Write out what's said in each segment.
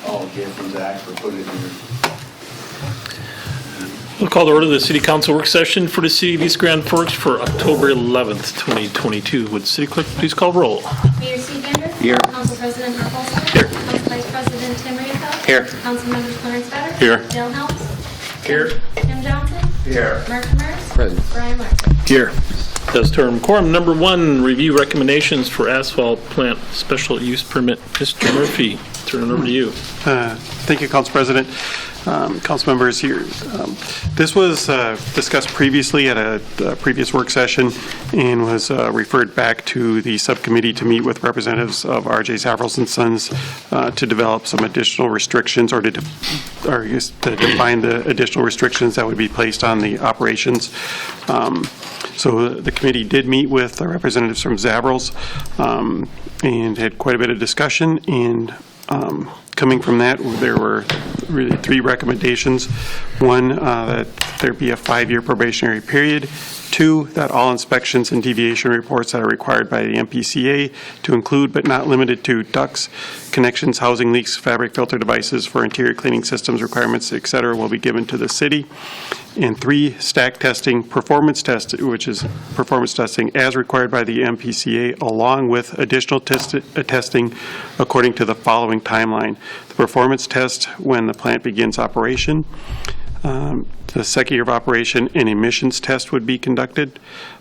Oh, okay, from Zach for putting it in here. We'll call to order the City Council work session for the City of East Grand Forks for October 11th, 2022. Would City Clerk please call roll? Mayor C. Gander. Here. Council President Asphalt. Here. Council Vice President Emery. Here. Council Members Clarence Better. Here. Dale Helms. Here. Tim Johnson. Here. Mark Demers. Present. Brian Larson. Here. Does term quorum number 1, review recommendations for asphalt plant special use permit. Mr. Murphy, turn it over to you. Thank you, Council President. Council members here. This was discussed previously at a previous work session and was referred back to the subcommittee to meet with representatives of R.J. Savrals and Sons to develop some additional restrictions or to define the additional restrictions that would be placed on the operations. So the committee did meet with representatives from Savrals and had quite a bit of discussion, and coming from that, there were really 3 recommendations. 1, that there be a 5-year probationary period. 2, that all inspections and deviation reports that are required by the MPCA to include but not limited to ducts, connections, housing leaks, fabric filter devices for interior cleaning systems requirements, etc., will be given to the city. And 3, stack testing, performance test, which is performance testing as required by the MPCA, along with additional testing according to the following timeline. The performance test when the plant begins operation. The second year of operation, an emissions test would be conducted.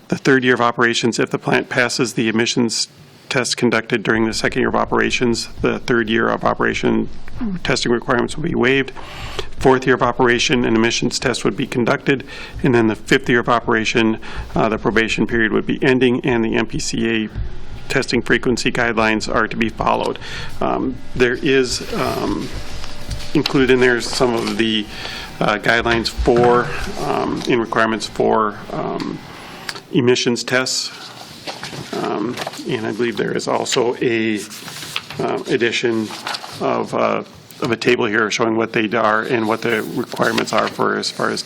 The third year of operations, if the plant passes the emissions test conducted during the second year of operations, the third year of operation testing requirements will be waived. Fourth year of operation, an emissions test would be conducted. And then the 5th year of operation, the probation period would be ending, and the MPCA testing frequency guidelines are to be followed. There is included in there some of the guidelines for in requirements for emissions tests, and I believe there is also a addition of a table here showing what they are and what the requirements are for as far as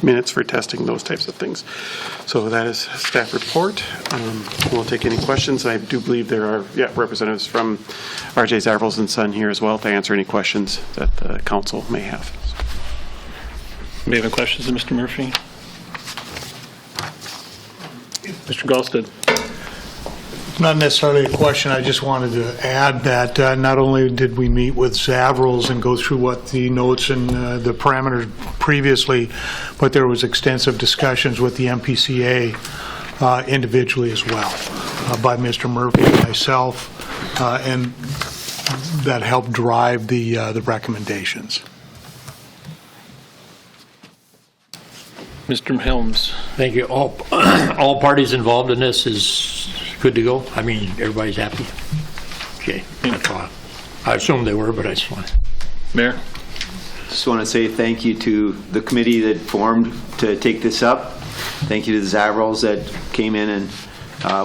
minutes for testing, those types of things. So that is staff report. We'll take any questions. I do believe there are representatives from R.J. Savrals and Son here as well to answer any questions that the council may have. May I have any questions of Mr. Murphy? Mr. Galsted. Not necessarily a question. I just wanted to add that not only did we meet with Savrals and go through what the notes and the parameters previously, but there was extensive discussions with the MPCA individually as well by Mr. Murphy and myself, and that helped drive the recommendations. Mr. Helms. Thank you. All parties involved in this is good to go. I mean, everybody's happy. Okay. I assumed they were, but I just want. Mayor. Just want to say thank you to the committee that formed to take this up. Thank you to the Savrals that came in and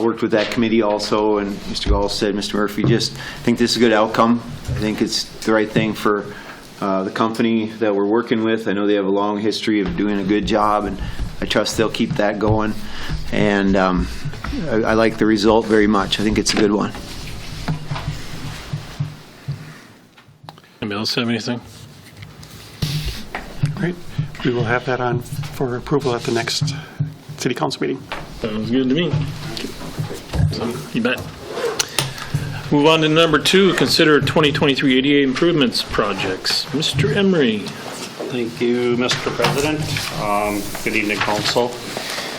worked with that committee also. And Mr. Gall said, Mr. Murphy, just think this is a good outcome. I think it's the right thing for the company that we're working with. I know they have a long history of doing a good job, and I trust they'll keep that going. And I like the result very much. I think it's a good one. Anybody else have anything? Great. We will have that on for approval at the next City Council meeting. Sounds good to me. You bet. Move on to number 2, consider 2023 ADA improvements projects. Mr. Emery. Thank you, Mr. President. Good evening, Council.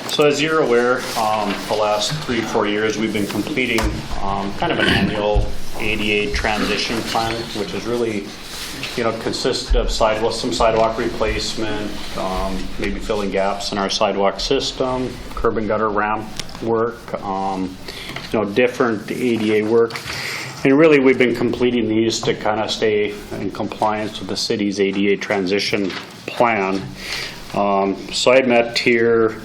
So as you're aware, the last 3-4 years we've been completing kind of an annual ADA transition plan, which is really, consisted of some sidewalk replacement, maybe filling gaps in our sidewalk system, curb and gutter ramp work, different ADA work. And really we've been completing these to kind of stay in compliance with the city's ADA transition plan. So I met here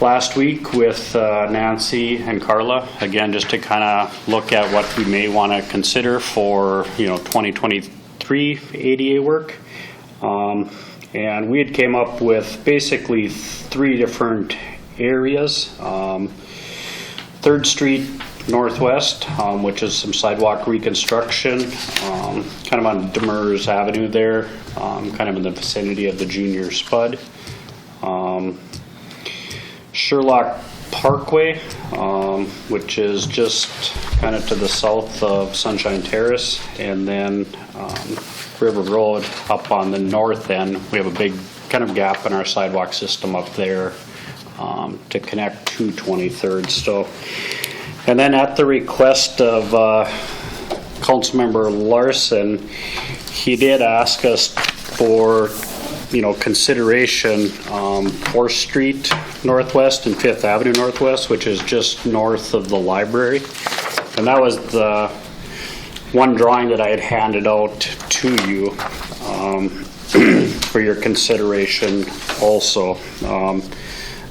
last week with Nancy and Karla, again, just to kind of look at what we may want to consider for 2023 ADA work. And we had came up with basically 3 different areas. 3rd Street Northwest, which is some sidewalk reconstruction, kind of on Demers Avenue there, kind of in the vicinity of the Junior Spud. Sherlock Parkway, which is just kind of to the south of Sunshine Terrace, and then River Road up on the north end. We have a big kind of gap in our sidewalk system up there to connect to 23rd. So, and then at the request of Councilmember Larson, he did ask us for, consideration 4th Street Northwest and 5th Avenue Northwest, which is just north of the library. And that was the one drawing that I had handed out to you for your consideration also.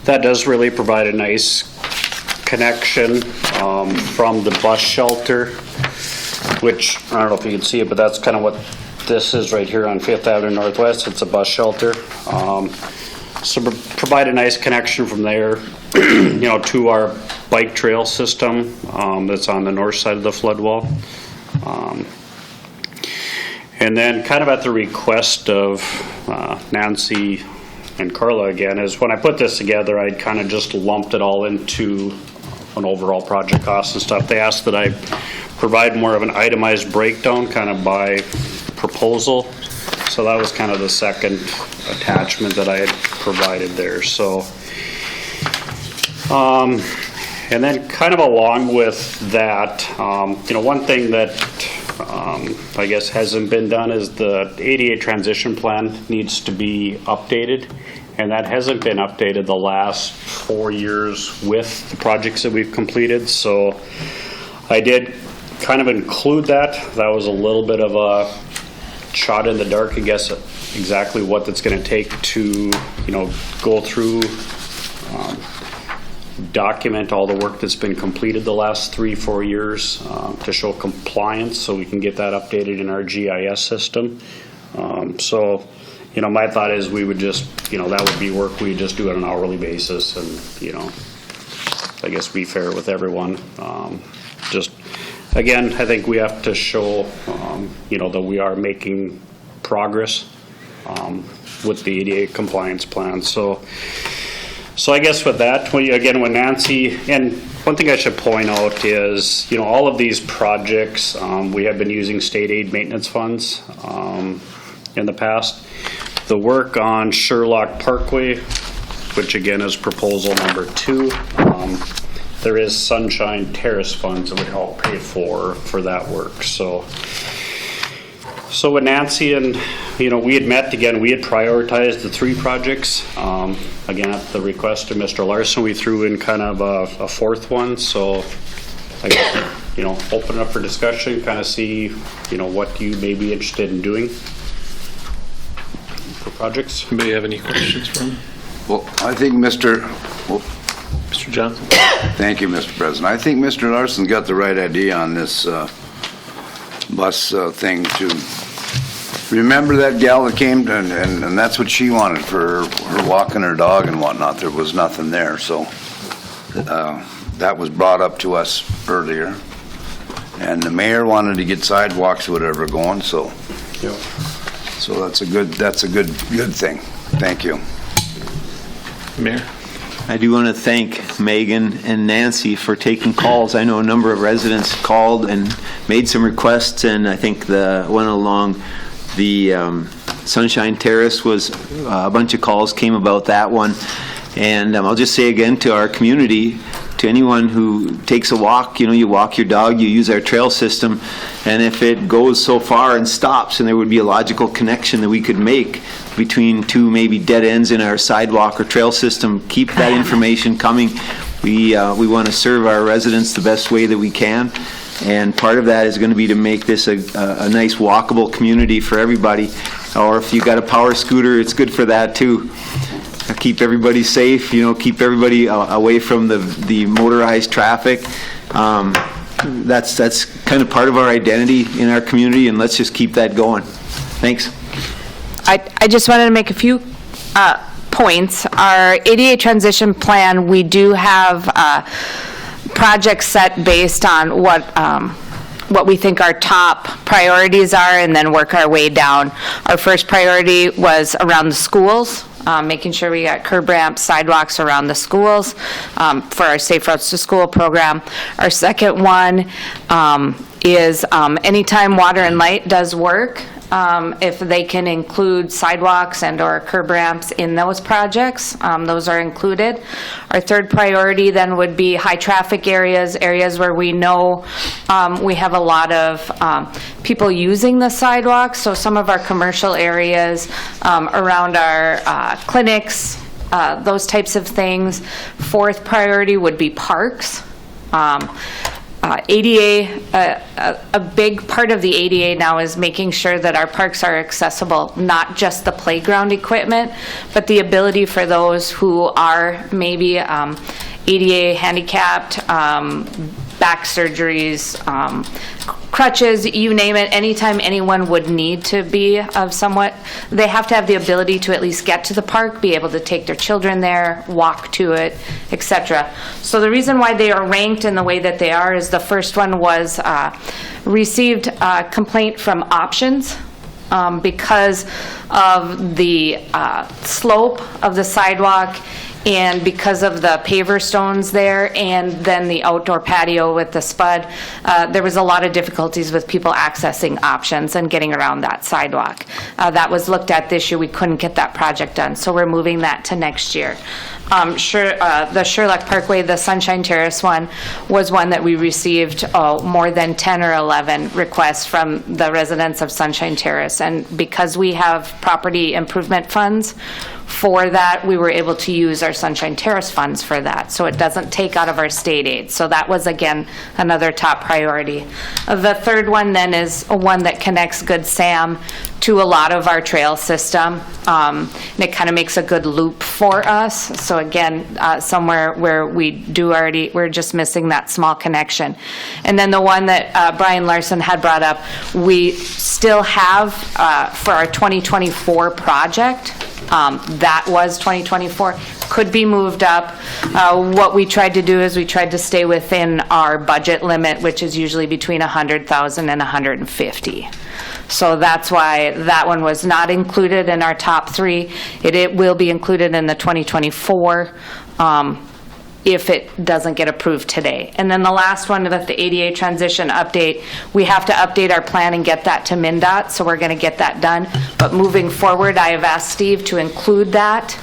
That does really provide a nice connection from the bus shelter, which I don't know if you can see it, but that's kind of what this is right here on 5th Avenue Northwest. It's a bus shelter. So provide a nice connection from there, to our bike trail system that's on the north side of the flood wall. And then kind of at the request of Nancy and Karla again, is when I put this together, I kind of just lumped it all into an overall project cost and stuff. They asked that I provide more of an itemized breakdown kind of by proposal. So that was kind of the second attachment that I had provided there. So, and then kind of along with that, one thing that I guess hasn't been done is the ADA transition plan needs to be updated, and that hasn't been updated the last 4 years with the projects that we've completed. So I did kind of include that. That was a little bit of a shot in the dark, I guess, exactly what that's going to take to, go through, document all the work that's been completed the last 3-4 years to show compliance, so we can get that updated in our GIS system. So, my thought is we would just, that would be work we just do on an hourly basis, and, I guess be fair with everyone. Just, again, I think we have to show, that we are making progress with the ADA compliance plan. So I guess with that, when Nancy, and one thing I should point out is, all of these projects, we have been using state aid maintenance funds in the past. The work on Sherlock Parkway, which again is proposal number 2, there is Sunshine Terrace funds that would help pay for that work. So with Nancy and, we had met again, we had prioritized the 3 projects. Again, at the request of Mr. Larson, we threw in kind of a 4th one. So I guess, open it up for discussion, kind of see, what you may be interested in doing for projects. Anybody have any questions for me? Well, I think Mr. Johnson? Thank you, Mr. President. I think Mr. Larson got the right idea on this bus thing to remember that gal that came, and that's what she wanted for her walking her dog and whatnot. There was nothing there, so that was brought up to us earlier. And the mayor wanted to get sidewalks or whatever going, so so that's a good thing. Thank you. Mayor? I do want to thank Megan and Nancy for taking calls. I know a number of residents called and made some requests, and I think the one along the Sunshine Terrace was a bunch of calls came about that one. And I'll just say again to our community, to anyone who takes a walk, you walk your dog, you use our trail system, and if it goes so far and stops, and there would be a logical connection that we could make between 2 maybe dead ends in our sidewalk or trail system, keep that information coming. We want to serve our residents the best way that we can, and part of that is going to be to make this a nice walkable community for everybody. Or if you got a power scooter, it's good for that too. Keep everybody safe, keep everybody away from the motorized traffic. That's kind of part of our identity in our community, and let's just keep that going. Thanks. I just wanted to make a few points. Our ADA transition plan, we do have projects set based on what we think our top priorities are, and then work our way down. Our first priority was around the schools, making sure we got curb ramps, sidewalks around the schools for our Safe Routes to School program. Our second one is anytime Water and Light does work, if they can include sidewalks and/or curb ramps in those projects, those are included. Our third priority then would be high-traffic areas, areas where we know we have a lot of people using the sidewalks, so some of our commercial areas around our clinics, those types of things. Fourth priority would be parks. ADA, a big part of the ADA now is making sure that our parks are accessible, not just the playground equipment, but the ability for those who are maybe ADA handicapped, back surgeries, crutches, you name it. Anytime anyone would need to be of somewhat, they have to have the ability to at least get to the park, be able to take their children there, walk to it, etc. So the reason why they are ranked in the way that they are is the first one was received a complaint from Options because of the slope of the sidewalk and because of the paver stones there, and then the outdoor patio with the spud, there was a lot of difficulties with people accessing Options and getting around that sidewalk. That was looked at this year. We couldn't get that project done, so we're moving that to next year. The Sherlock Parkway, the Sunshine Terrace one, was one that we received more than 10 or 11 requests from the residents of Sunshine Terrace, and because we have property improvement funds for that, we were able to use our Sunshine Terrace funds for that, so it doesn't take out of our state aid. So that was, again, another top priority. The third one then is one that connects Good Sam to a lot of our trail system, and it kind of makes a good loop for us. So again, somewhere where we're just missing that small connection. And then the one that Brian Larson had brought up, we still have for our 2024 project, that was 2024, could be moved up. What we tried to do is we tried to stay within our budget limit, which is usually between 100,000 and 150. So that's why that one was not included in our top three. It will be included in the 2024 if it doesn't get approved today. And then the last one, with the ADA transition update, we have to update our plan and get that to MnDOT, so we're going to get that done. But moving forward, I have asked Steve to include that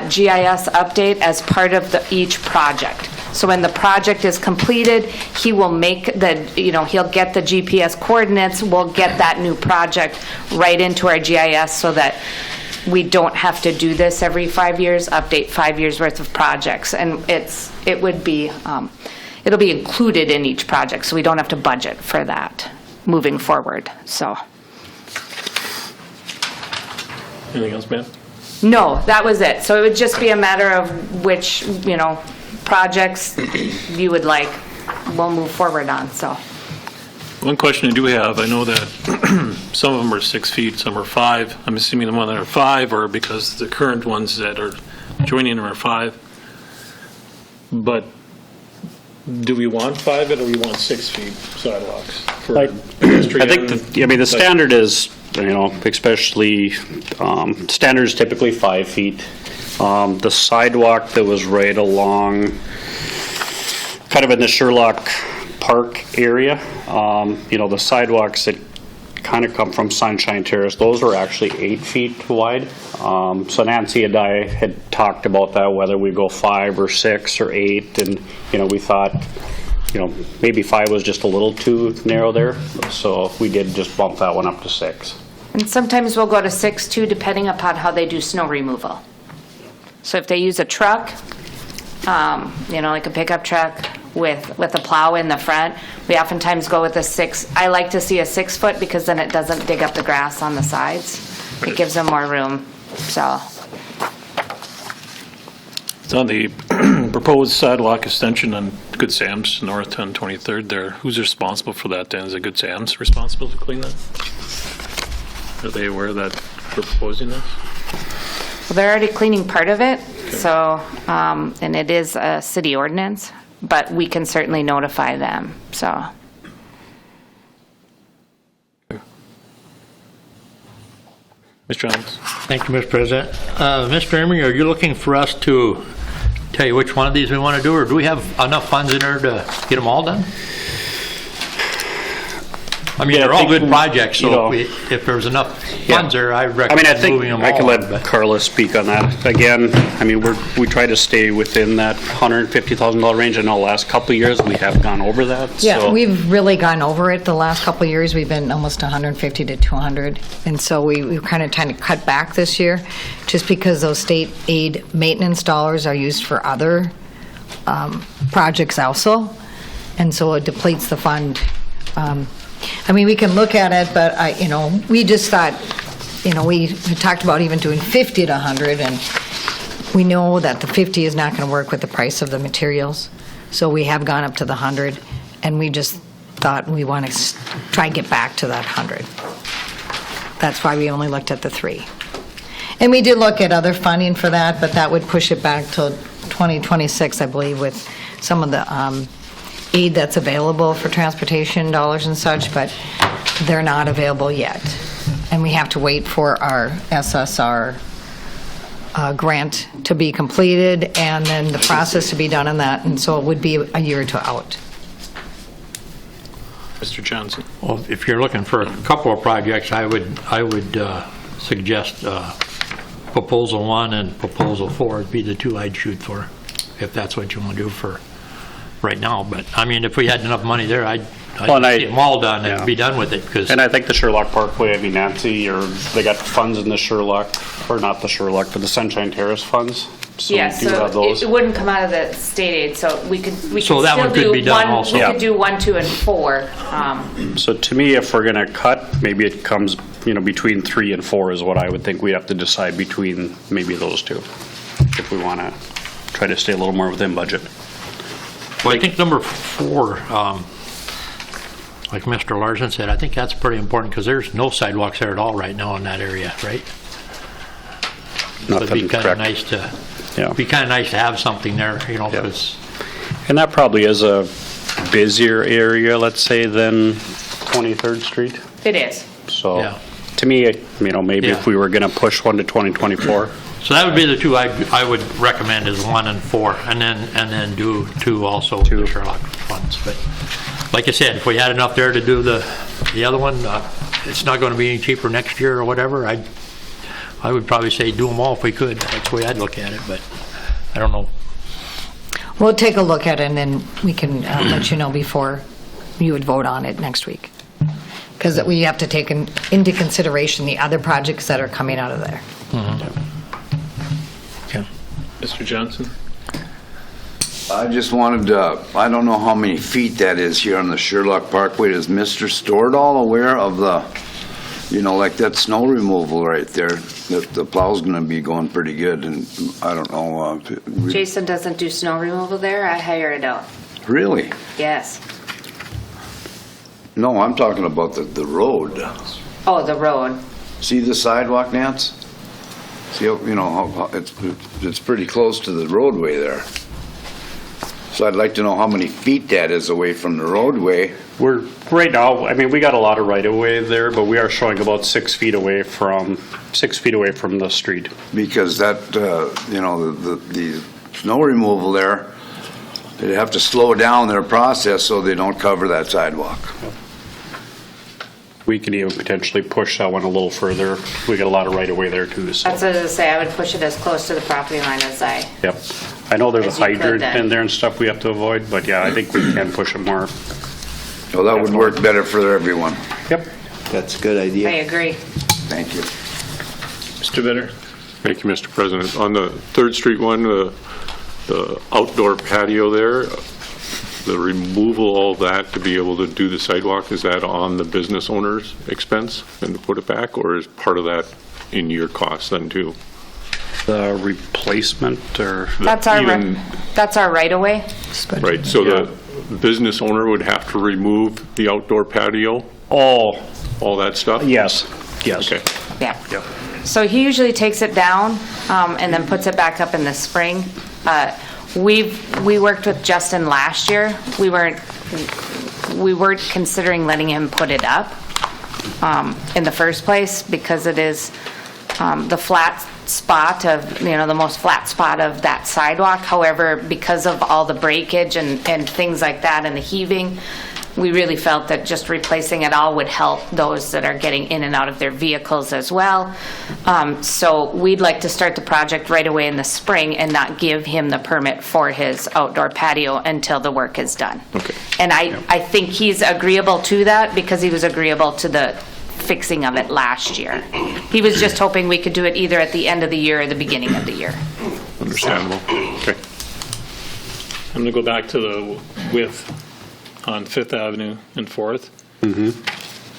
GIS update as part of each project. So when the project is completed, he will make he'll get the GPS coordinates, we'll get that new project right into our GIS so that we don't have to do this every 5 years, update 5 years worth of projects. And it'll be included in each project, so we don't have to budget for that moving forward, so. Anything else, ma'am? No, that was it. So it would just be a matter of which, projects you would like, we'll move forward on, so. One question I do have, I know that some of them are 6 feet, some are 5. I'm assuming the ones that are 5 are because the current ones that are joining them are 5. But do we want 5 or do we want 6 feet sidewalks? For I think, the standard is, especially, standard is typically 5 feet. The sidewalk that was right along, kind of in the Sherlock Park area, the sidewalks that kind of come from Sunshine Terrace, those are actually 8 feet wide. So Nancy and I had talked about that, whether we go 5 or 6 or 8, and we thought, maybe 5 was just a little too narrow there, so we did just bump that one up to 6. And sometimes we'll go to 6 too, depending upon how they do snow removal. So if they use a truck, like a pickup truck with a plow in the front, we oftentimes go with a 6. I like to see a 6 foot because then it doesn't dig up the grass on the sides. It gives them more room, so. It's on the proposed sidewalk extension on Good Sam's north on 23rd there. Who's responsible for that then? Is it Good Sam's responsible to clean that? Are they aware that we're proposing this? Well, they're already cleaning part of it, so, and it is a city ordinance. but we can certainly notify them, so. Mr. Jones? Thank you, Mr. President. Mr. Emery, are you looking for us to tell you which one of these we want to do, or do we have enough funds in there to get them all done? I mean, Yeah, I they're all think, good projects, you so know, if there's enough Yeah. funds there, I I mean, I recommend think moving them all. I can let but- Karla speak on that. Again, I mean, we try to stay within that $150,000 range. I know the last couple of years, we have gone over that. Yeah, so- we've really gone over it the last couple of years. We've been almost 150 to 200. And so we're kind of trying to cut back this year, just because those state aid maintenance dollars are used for other projects also. And so it depletes the fund. I mean, we can look at it, but we just thought, we talked about even doing 50 to 100, and we know that the 50 is not going to work with the price of the materials. So we have gone up to the 100, and we just thought we want to try and get back to that 100. That's why we only looked at the 3. And we did look at other funding for that, but that would push it back till 2026, I believe, with some of the aid that's available for transportation dollars and such, but they're not available yet. And we have to wait for our SSR grant to be completed, and then the process to be done on that, and so it would be a year or two out. Mr. Johnson? Well, if you're looking for a couple of projects, I would suggest Proposal 1 and Proposal 4 would be the two I'd shoot for, if that's what you want to do for right now. But, I mean, if we had enough money there, I'd see them all done and be done with it, because... And I think the Sherlock Parkway, I mean, Nancy, or they got funds in the Sherlock, or not the Sherlock, but the Sunshine Terrace funds. So Yeah, we do have so those. it wouldn't come out of the state aid, so we could So that still one could do be done one- also. We Yeah. could do 1, 2, and 4. So to me, if we're gonna cut, maybe it comes, between 3 and 4 is what I would think we have to decide between maybe those two, if we wanna try to stay a little more within budget. Well, I think number 4, like Mr. Larson said, I think that's pretty important, because there's no sidewalks there at all right now in that area, right? So it'd be Nothing, kind of correct. nice to, Yeah. be kind of nice to have something there, because... And that probably is a busier area, let's say, than 23rd Street. It is. So, Yeah. to me, maybe Yeah. if we were gonna push one to 2024. So that would be the two I would recommend, is 1 and 4, and then do 2 also with the Sherlock funds. But like I said, if we had enough there to do the other one, it's not going to be any cheaper next year or whatever. I would probably say do them all if we could. That's the way I'd look at it, but I don't know. We'll take a look at it, and then we can let you know before you would vote on it next week. Because we have to take into consideration the other projects that are coming out of there. Okay. Mr. Johnson? I just wanted to, I don't know how many feet that is here on the Sherlock Parkway. Is Mr. Stordahl aware of the, like that snow removal right there? That the plow's gonna be going pretty good, and I don't know. Jason doesn't do snow removal there. I hire it out. Really? Yes. No, I'm talking about the road. Oh, the road. See the sidewalk, Nance? See, how it's pretty close to the roadway there. So I'd like to know how many feet that is away from the roadway. We're, right now, we got a lot of right-of-way there, but we are showing about 6 feet away from the street. Because that, the snow removal there, they'd have to slow down their process so they don't cover that sidewalk. We can even potentially push that one a little further. We got a lot of right-of-way there too, so. That's what I was say. I would push it as close to the property line as I. Yep. I know there's a As you could hydrant then. in there and stuff we have to avoid, but yeah, I think we can push it more. So that would work better for everyone. Yep. That's a good I idea. agree. Thank you. Mr. Bitter? Thank you, Mr. President. On the 3rd Street one, the outdoor patio there, the removal, all that, to be able to do the sidewalk, is that on the business owner's expense and to put it back, or is part of that in your cost then too? The replacement or? That's our right of way. Right, so the business owner would have to remove the outdoor patio, Oh, all that stuff? yes. Okay. Yeah. Yep. So he usually takes it down and then puts it back up in the spring. We worked with Justin last year. We weren't considering letting him put it up in the first place because it is the flat spot of, the most flat spot of that sidewalk. However, because of all the breakage and things like that and the heaving, we really felt that just replacing it all would help those that are getting in and out of their vehicles as well. So we'd like to start the project right away in the spring and not give him the permit for his outdoor patio until the work is done. Okay. And I think he's agreeable to that because he was agreeable to the fixing of it last year. He was just hoping we could do it either at the end of the year or the beginning of the year. Understandable. Okay. I'm going to go back to the width on Fifth Avenue and Fourth.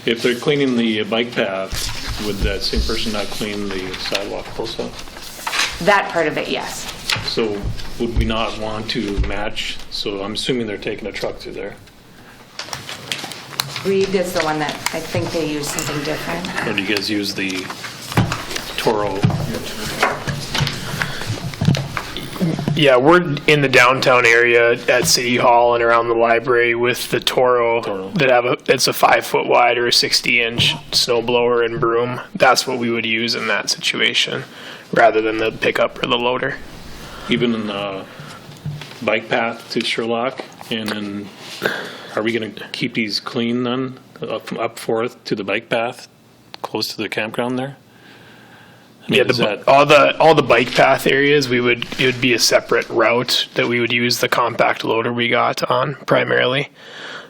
If they're cleaning the bike path, would that same person not clean the sidewalk also? That part of it, yes. So would we not want to match? So I'm assuming they're taking a truck through there. Reed is the one that I think they use something different. Or do you guys use the Toro? Yeah, we're in the downtown area at City Hall and around the library with the Toro that it's a 5-foot wide or a 60-inch snow blower and broom. That's what we would use in that situation, rather than the pickup or the loader. Even in the bike path to Sherlock, and then are we going to keep these clean then, up Fourth to the bike path, close to the campground there? I mean, Yeah, all the bike path areas, it would be a separate route that we would use the compact loader we got on primarily.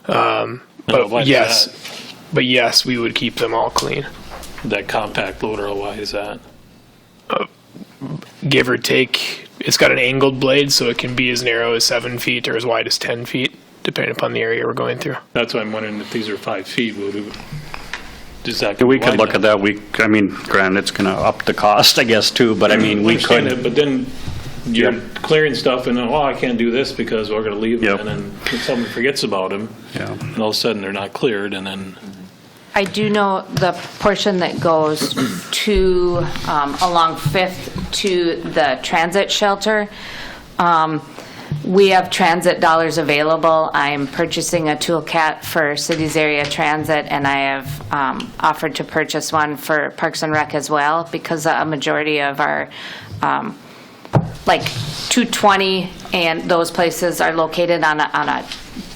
But yes, we would keep them all clean. That compact loader, how wide is that? Give or take, it's got an angled blade, so it can be as narrow as 7 feet or as wide as 10 feet, depending upon the area we're going through. That's why I'm wondering if these are 5 feet, does that go We could wide look at enough? that. Granted, it's going to up the cost, I guess, too, but we Understand could. it, but then you're clearing stuff and, I can't do this because we're going to leave them, Yep. and then someone forgets about them, Yeah. and all of a sudden they're not cleared, and then, I do know the portion that goes to, along Fifth to the transit shelter. We have transit dollars available. I'm purchasing a toolcat for Cities Area Transit, and I have offered to purchase one for Parks and Rec as well, because a majority of our, like 220 and those places are located on a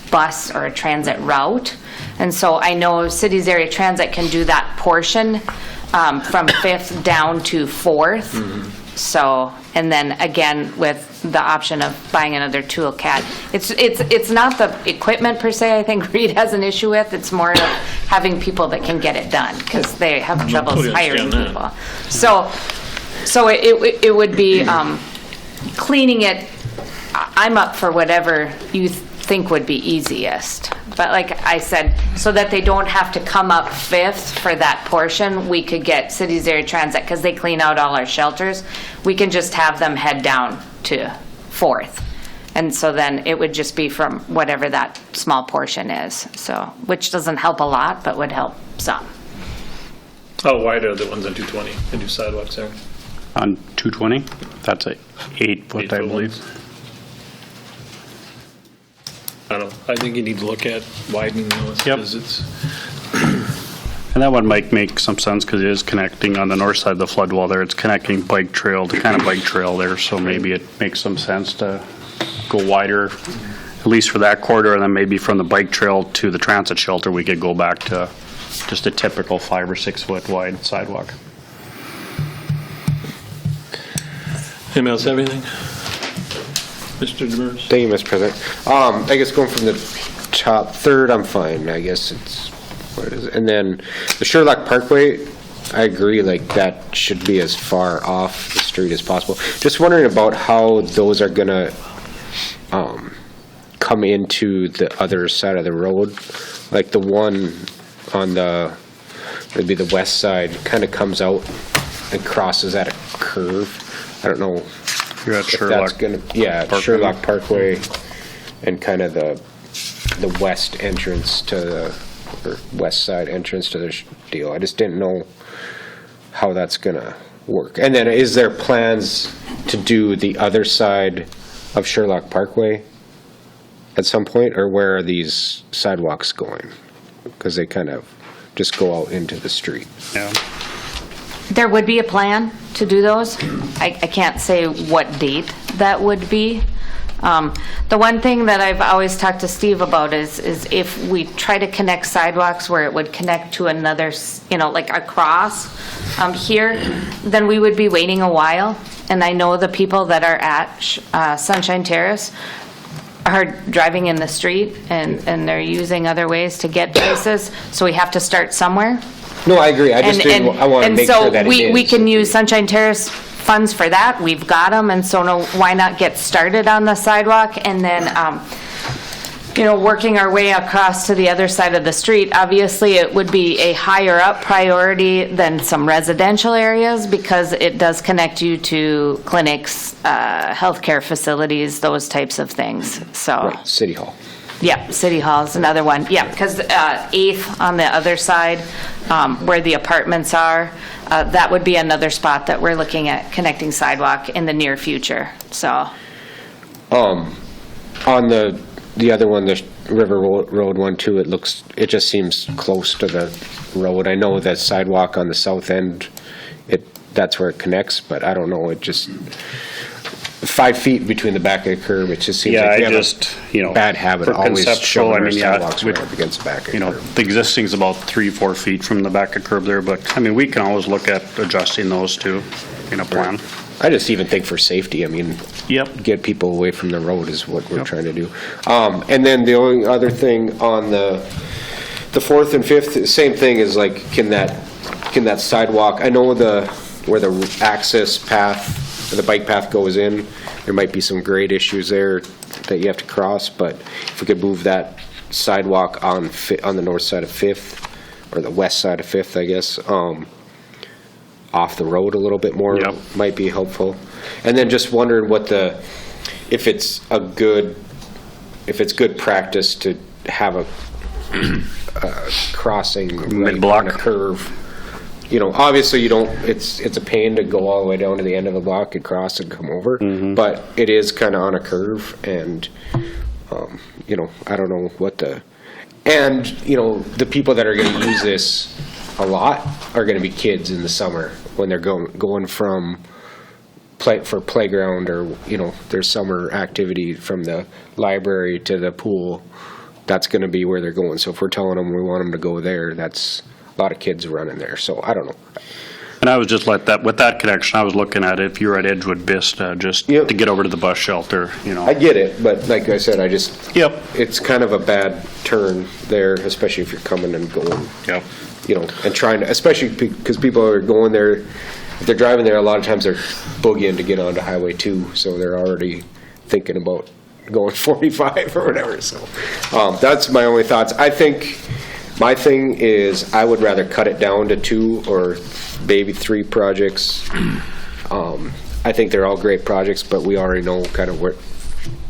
bus or a transit route. And so I know Cities Area Transit can do that portion from Fifth down to Fourth. So, and then again, with the option of buying another toolcat. It's not the equipment per se, I think Reed has an issue with. It's more of having people that can get it done, because they have trouble totally hiring understand people. So it would be cleaning it. I'm up for whatever you think would be easiest. But like I said, so that they don't have to come up Fifth for that portion, we could get Cities Area Transit, because they clean out all our shelters. We can just have them head down to Fourth. And so then it would just be from whatever that small portion is. So, which doesn't help a lot, but would help some. how wide are the ones on 220, the new sidewalks there? On 220, that's a 8-foot, I 8-foot believe. ones. I don't know, I think you need to look at widening those, Yep. because it's, And that one might make some sense because it is connecting on the north side of the flood wall there. It's connecting bike trail to kind of bike trail there, so maybe it makes some sense to go wider, at least for that corridor, and then maybe from the bike trail to the transit shelter, we could go back to just a typical 5 or 6 foot wide sidewalk. anybody else have anything? Mr. Demers? Thank you, Mr. President. I guess going from the top third, I'm fine. I guess it's, what is it? And then the Sherlock Parkway, I agree, like that should be as far off the street as possible. Just wondering about how those are gonna come into the other side of the road. Like the one on the, maybe the west side, kind of comes out and crosses at a curve. I don't know. You're at If Sherlock. that's gonna, yeah, Parkway. Sherlock Parkway, and kind of the west entrance to the, or west side entrance to the deal. I just didn't know how that's gonna work. And then is there plans to do the other side of Sherlock Parkway at some point, or where are these sidewalks going? Because they kind of just go out into the street. Yeah. There would be a plan to do those. I can't say what date that would be. The one thing that I've always talked to Steve about is if we try to connect sidewalks where it would connect to another, like across here, then we would be waiting a while. And I know the people that are at Sunshine Terrace are driving in the street and they're using other ways to get places, so we have to start somewhere. No, I agree. I just I want to make sure that it is. And so we can use Sunshine Terrace funds for that. We've got them, and so why not get started on the sidewalk and then, working our way across to the other side of the street. Obviously, it would be a higher up priority than some residential areas because it does connect you to clinics, healthcare facilities, those types of things, so. Right, City Hall. Yeah, City Hall is another one. Yeah, because 8th on the other side, where the apartments are, that would be another spot that we're looking at connecting sidewalk in the near future, so. On the other one, the River Road one too, it just seems close to the road. I know that sidewalk on the south end, that's where it connects, but I don't know, it just, 5 feet between the back of the curb, it just seems like we have a bad habit, always showing our sidewalks right up against the back of the curb. The existing's about 3-4 feet from the back of curb there, but, we can always look at adjusting those too in a plan. I just even think for safety, Yep. get people away from the road is what we're trying to do. And then the only other thing on the 4th and 5th, same thing is like, can that sidewalk, I know where the access path, the bike path goes in, there might be some grade issues there that you have to cross, but if we could move that sidewalk on the north side of 5th, or the west side of 5th, I guess, off the road a little bit more, might be helpful. And then just wondering if it's good practice to have a crossing right on a curve. Obviously it's a pain to go all the way down to the end of the block and cross and come over, but it is kind of on a curve, and I don't know the people that are going to use this a lot are going to be kids in the summer when they're going from for playground, or their summer activity from the library to the pool. That's going to be where they're going. So if we're telling them we want them to go there, that's a lot of kids running there. So I don't know. And I was just with that connection, I was looking at it, if you're at Edgewood Vista, just to get over to the bus shelter, I get it, but like I said, it's kind of a bad turn there, especially if you're coming and going. Yep. And trying to, especially because people are going there, if they're driving there, a lot of times they're boogieing to get onto Highway 2, so they're already thinking about going 45 or whatever. So that's my only thoughts. I think my thing is I would rather cut it down to 2 or maybe 3 projects. I think they're all great projects, but we already know kind of what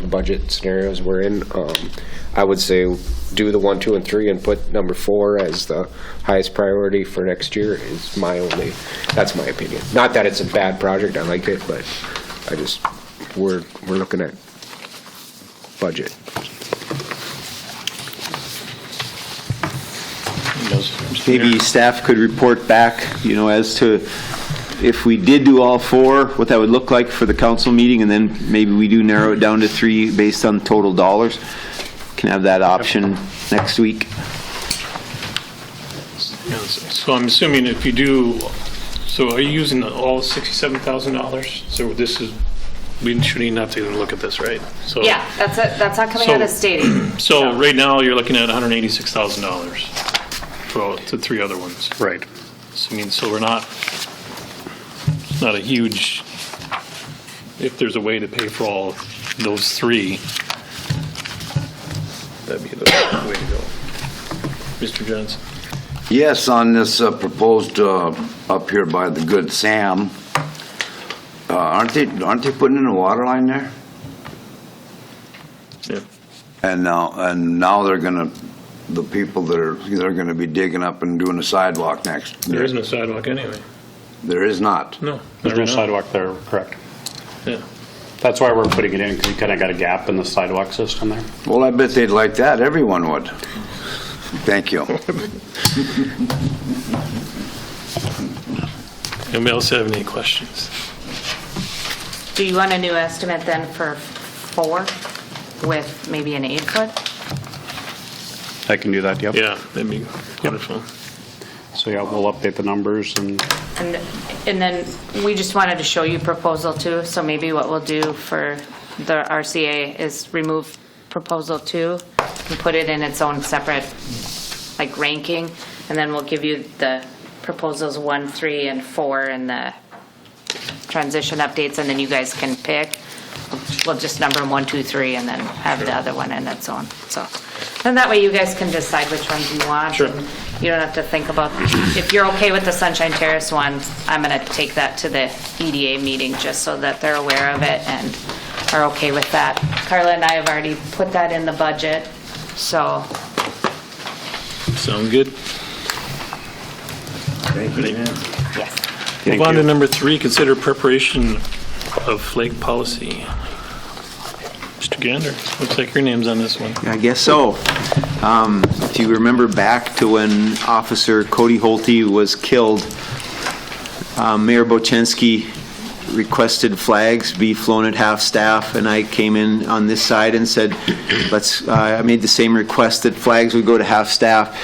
budget scenarios we're in. I would say do the 1, 2, and 3 and put number 4 as the highest priority for next year that's my opinion. Not that it's a bad project, I like it, but we're looking at budget. Maybe staff could report back, as to if we did do all 4, what that would look like for the council meeting, and then maybe we do narrow it down to 3 based on total dollars. Can have that option next week. So I'm assuming if you do, so are you using all $67,000? So we shouldn't even have to even look at this, right? So Yeah, that's not coming out of state aid. So right now, you're looking at $186,000 for the 3 other ones. Right. So we're not, it's not a huge, if there's a way to pay for all those 3, that'd be the way to go. Mr. Johnson? Yes, on this proposed up here by the Good Sam, aren't they putting in a water line there? Yeah. And now the people that are gonna be digging up and doing a sidewalk next. There isn't a sidewalk anyway. There is not. No. There's no sidewalk there, correct. Yeah. That's why we're putting it in, because you kind of got a gap in the sidewalk system there. Well, I bet they'd like that. Everyone would. Thank you. Anybody else have any questions? Do you want a new estimate then for 4 with maybe an 8-foot? I can do that, yep. Yeah, that'd be wonderful. So yeah, we'll update the numbers and And then we just wanted to show you proposal 2, so maybe what we'll do for the RCA is remove proposal 2 and put it in its own separate, like, ranking, and then we'll give you the proposals 1, 3, and 4 and the transition updates, and then you guys can pick. We'll just number them 1, 2, 3, and then have the other one in its own, so. And that way you guys can decide which ones you want. Sure. And you don't have to think about, if you're okay with the Sunshine Terrace one, I'm gonna take that to the EDA meeting just so that they're aware of it and are okay with that. Karla and I have already put that in the budget, so. Sound good? Yes. Move on to number 3, consider preparation of flag policy. Mr. Gander, looks like your name's on this one. I guess so. If you remember back to when Officer Cody Holte was killed, Mayor Bochensky requested flags be flown at half-staff, and I came in on this side and said, I made the same request that flags would go to half-staff.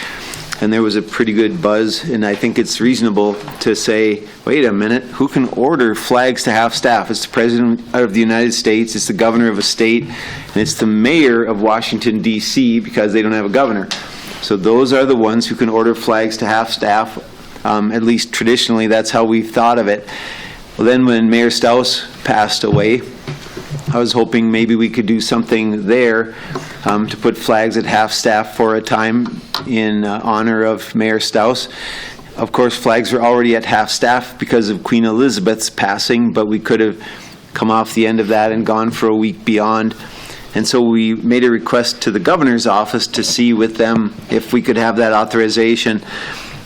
And there was a pretty good buzz, and I think it's reasonable to say, wait a minute, who can order flags to half-staff? It's the President of the United States, it's the governor of a state, and it's the mayor of Washington, D.C., because they don't have a governor. So those are the ones who can order flags to half-staff. At least traditionally, that's how we've thought of it. Well, then when Mayor Staus passed away, I was hoping maybe we could do something there to put flags at half-staff for a time in honor of Mayor Staus. Of course, flags were already at half-staff because of Queen Elizabeth's passing, but we could have come off the end of that and gone for a week beyond. And so we made a request to the governor's office to see with them if we could have that authorization.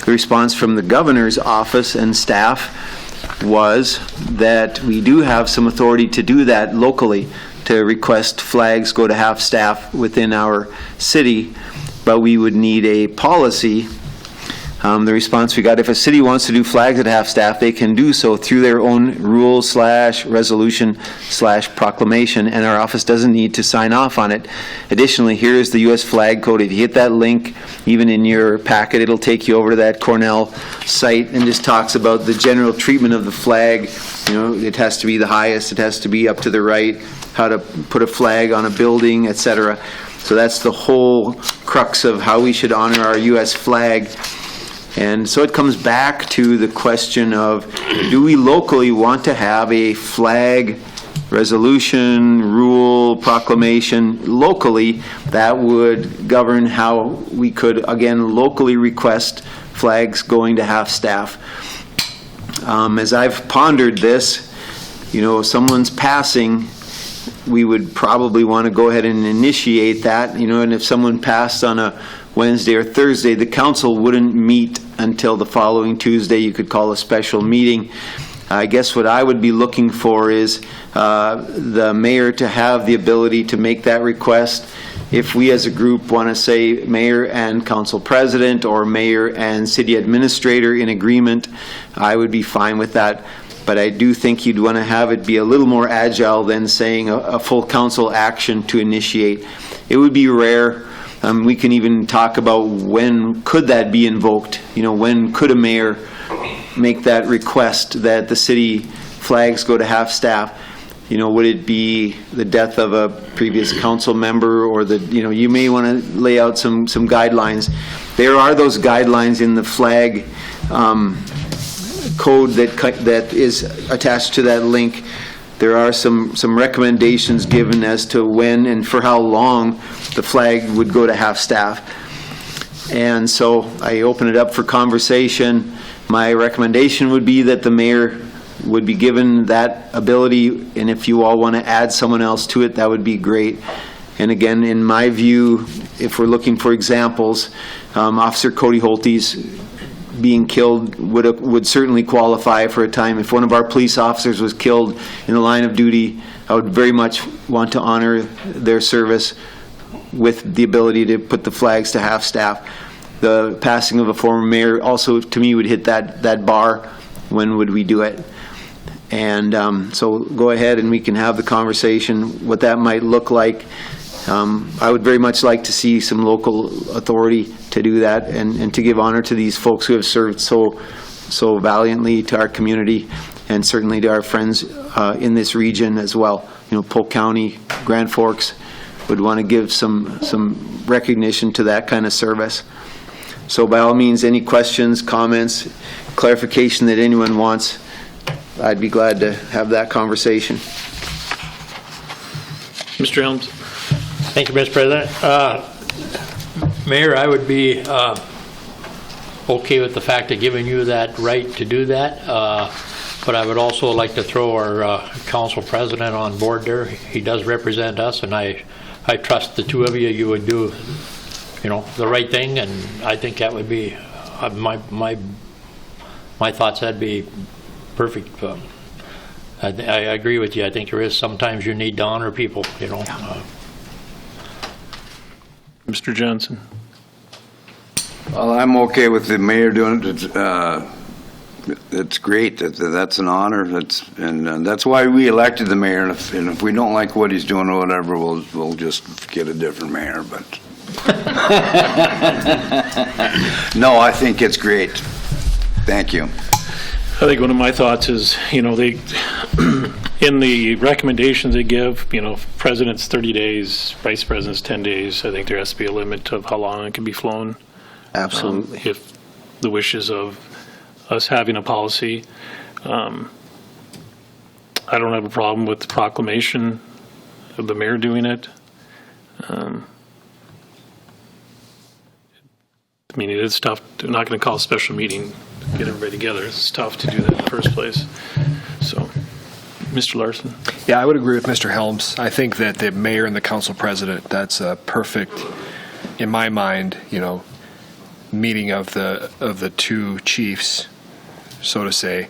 The response from the governor's office and staff was that we do have some authority to do that locally, to request flags go to half-staff within our city, but we would need a policy. The response we got, if a city wants to do flags at half-staff, they can do so through their own rule/resolution/proclamation, and our office doesn't need to sign off on it. Additionally, here is the U.S. Flag Code. If you hit that link, even in your packet, it'll take you over to that Cornell site and just talks about the general treatment of the flag. You know, it has to be the highest, it has to be up to the right, how to put a flag on a building, etc. So that's the whole crux of how we should honor our U.S. flag. And so it comes back to the question of, do we locally want to have a flag resolution, rule, proclamation locally that would govern how we could, again, locally request flags going to half-staff? As I've pondered this, you know, if someone's passing, we would probably want to go ahead and initiate that, you know, and if someone passed on a Wednesday or Thursday, the council wouldn't meet until the following Tuesday. You could call a special meeting. I guess what I would be looking for is the mayor to have the ability to make that request. If we as a group want to say mayor and council president or mayor and city administrator in agreement, I would be fine with that. But I do think you'd want to have it be a little more agile than saying a full council action to initiate. It would be rare. We can even talk about when could that be invoked. You know, when could a mayor make that request that the city flags go to half-staff? You know, would it be the death of a previous council member, or the, you know, you may want to lay out some guidelines. There are those guidelines in the flag code that is attached to that link. There are some recommendations given as to when and for how long the flag would go to half-staff. And so I open it up for conversation. My recommendation would be that the mayor would be given that ability, and if you all want to add someone else to it, that would be great. And again, in my view, if we're looking for examples, Officer Cody Holte's being killed would certainly qualify for a time. If one of our police officers was killed in the line of duty, I would very much want to honor their service with the ability to put the flags to half-staff. The passing of a former mayor also, to me, would hit that bar. When would we do it? And so go ahead and we can have the conversation, what that might look like. I would very much like to see some local authority to do that and to give honor to these folks who have served so valiantly to our community and certainly to our friends in this region as well. You know, Polk County, Grand Forks would want to give some recognition to that kind of service. So by all means, any questions, comments, clarification that anyone wants, I'd be glad to have that conversation. Mr. Helms? Thank you, Mr. President. Mayor, I would be okay with the fact of giving you that right to do that, but I would also like to throw our council president on board there. He does represent us, and I trust the two of you. You would do, you know, the right thing, and I think that would be my thoughts. That'd be perfect. I agree with you. I think there is sometimes you need to honor people, you know. Mr. Johnson? Well, I'm okay with the mayor doing it. It's great. That's an honor. And that's why we elected the mayor. And if we don't like what he's doing or whatever, we'll just get a different mayor. But no, I think it's great. Thank you. I think one of my thoughts is, you know, they, in the recommendations they give, you know, president's 30 days, vice president's 10 days. I think there has to be a limit of how long it can be flown. Absolutely. If the wishes of us having a policy. I don't have a problem with the proclamation of the mayor doing it. I mean, it is tough. They're not going to call a special meeting, get everybody together. It's tough to do that in the first place. So, Mr. Larson? Yeah, I would agree with Mr. Helms. I think that the mayor and the council president, that's a perfect, in my mind, you know, meeting of the two chiefs, so to say.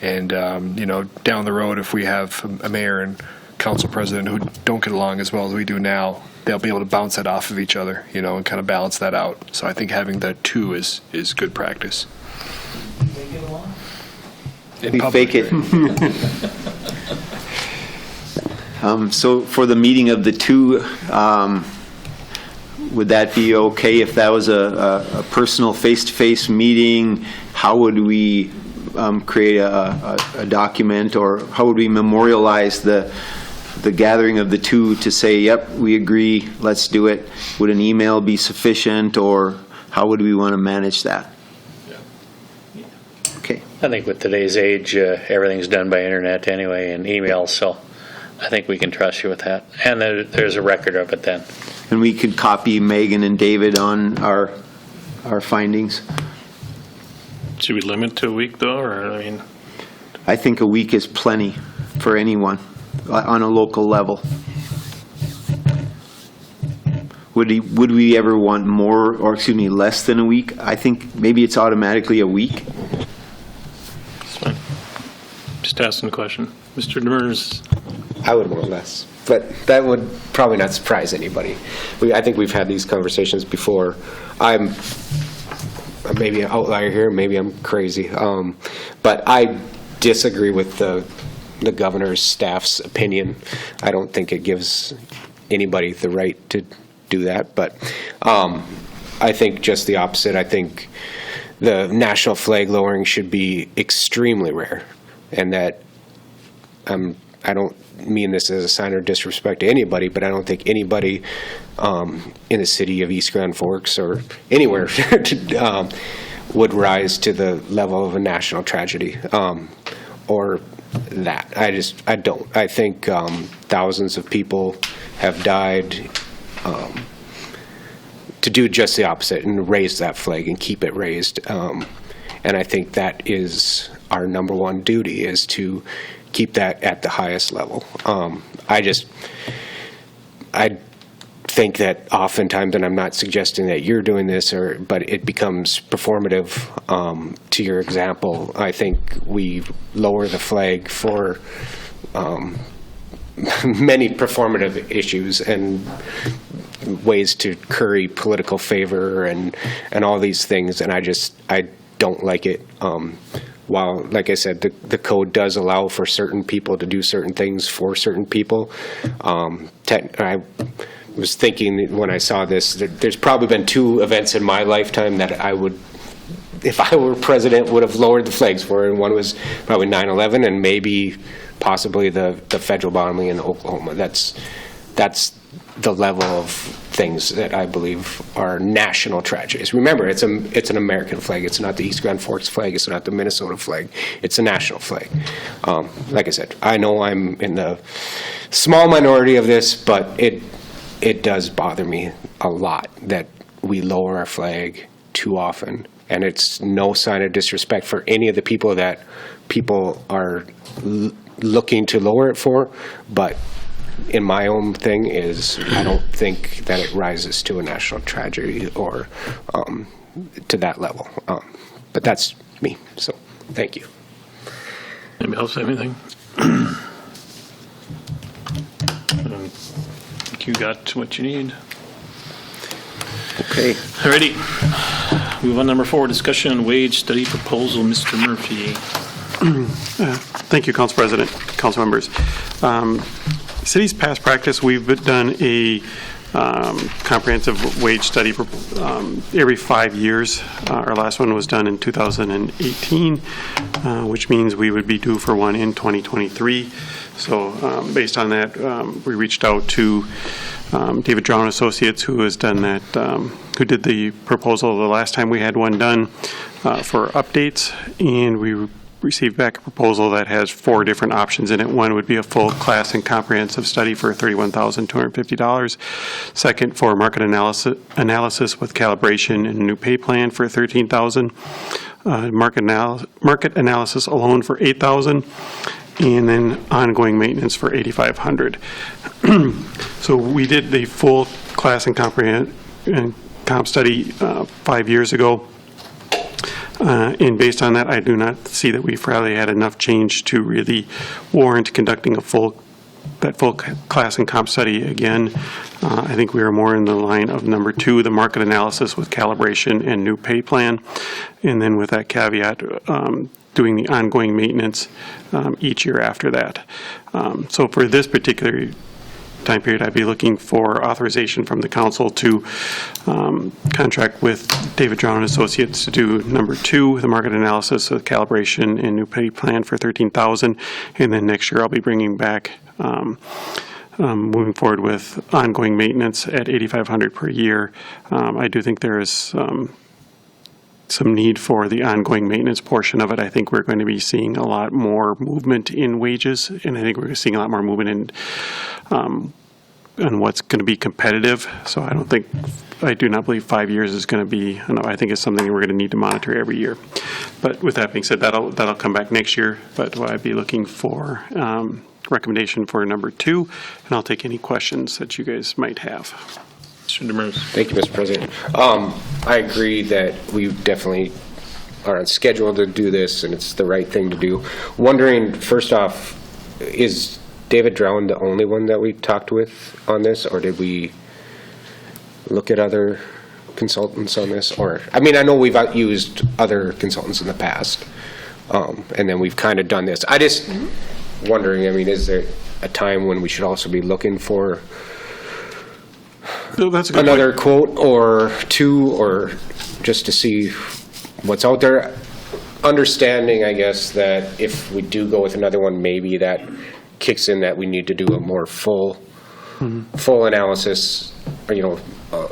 And, you know, down the road, if we have a mayor and council president who don't get along as well as we do now, they'll be able to bounce that off of each other, you know, and kind of balance that out. So I think having the two is good practice. They get along? We fake it. So for the meeting of the two, would that be okay if that was a personal face-to-face meeting? How would we create a document, or how would we memorialize the gathering of the two to say, yep, we agree, let's do it? Would an email be sufficient, or how would we want to manage that? Okay. I think with today's age, everything's done by internet anyway and email, so I think we can trust you with that. And there's a record of it then. And we could copy Megan and David on our findings. Should we limit to a week, though, or, I mean? I think a week is plenty for anyone on a local level. Would we ever want more, or excuse me, less than a week? I think maybe it's automatically a week. That's fine. Just asking the question. Mr. Demers? I would want less, but that would probably not surprise anybody. I think we've had these conversations before. I'm maybe an outlier here, maybe I'm crazy, but I disagree with the governor's staff's opinion. I don't think it gives anybody the right to do that, but I think just the opposite. I think the national flag lowering should be extremely rare, and that I don't mean this as a sign of disrespect to anybody, but I don't think anybody in the city of East Grand Forks or anywhere would rise to the level of a national tragedy or that. I don't. I think thousands of people have died to do just the opposite and raise that flag and keep it raised. And I think that is our number one duty, is to keep that at the highest level. I think that oftentimes, and I'm not suggesting that you're doing this, but it becomes performative. To your example, I think we lower the flag for many performative issues and ways to curry political favor and all these things, and I don't like it. While, like I said, the code does allow for certain people to do certain things for certain people. I was thinking when I saw this, there's probably been 2 events in my lifetime that I would, if I were president, would have lowered the flags for, and one was probably 9/11 and maybe possibly the federal bombing in Oklahoma. That's the level of things that I believe are national tragedies. Remember, it's an American flag. It's not the East Grand Forks flag. It's not the Minnesota flag. It's a national flag. Like I said, I know I'm in the small minority of this, but it does bother me a lot that we lower our flag too often, and it's no sign of disrespect for any of the people that people are looking to lower it for, but in my own thing is I don't think that it rises to a national tragedy or to that level. But that's me, so thank you. Anybody else have anything? I think you got what you need. Okay. Alrighty. Move on, number 4, discussion on wage study proposal. Mr. Murphy. Thank you, Council President, Council members. City's past practice, we've done a comprehensive wage study for every 5 years. Our last one was done in 2018, which means we would be due for one in 2023. So based on that, we reached out to David Drown Associates, who has done that, who did the proposal the last time we had one done for updates, and we received back a proposal that has 4 different options in it. One would be a full class and comprehensive study for $31,250. Second, for market analysis with calibration and a new pay plan for $13,000. Market analysis alone for $8,000. And then ongoing maintenance for $8,500. So we did the full class and comp study 5 years ago. And based on that, I do not see that we've probably had enough change to really warrant conducting that full class and comp study again. I think we are more in the line of number 2, the market analysis with calibration and new pay plan. And then with that caveat, doing the ongoing maintenance each year after that. So for this particular time period, I'd be looking for authorization from the council to contract with David Drown Associates to do number 2, the market analysis of calibration and new pay plan for $13,000, and then next year I'll be bringing back moving forward with ongoing maintenance at $8,500 per year. I do think there is some need for the ongoing maintenance portion of it. I think we're going to be seeing a lot more movement in wages, and I think we're seeing a lot more movement in on what's going to be competitive. So I do not believe 5 years is going to be, I think it's something we're going to need to monitor every year. But with that being said, that'll come back next year, but I'd be looking for recommendation for number 2, and I'll take any questions that you guys might have. Thank you, Mr. President. I agree that we definitely are on schedule to do this, and it's the right thing to do. Wondering, first off, is David Drown the only one that we talked with on this, or did we look at other consultants on this? Or, I mean, I know we've used other consultants in the past, and then we've kind of done this. I just wondering, I mean, is there a time when we should also be looking for another quote or 2, or just to see what's out there? Understanding, I guess, that if we do go with another one, maybe that kicks in that we need to do a more full analysis, or,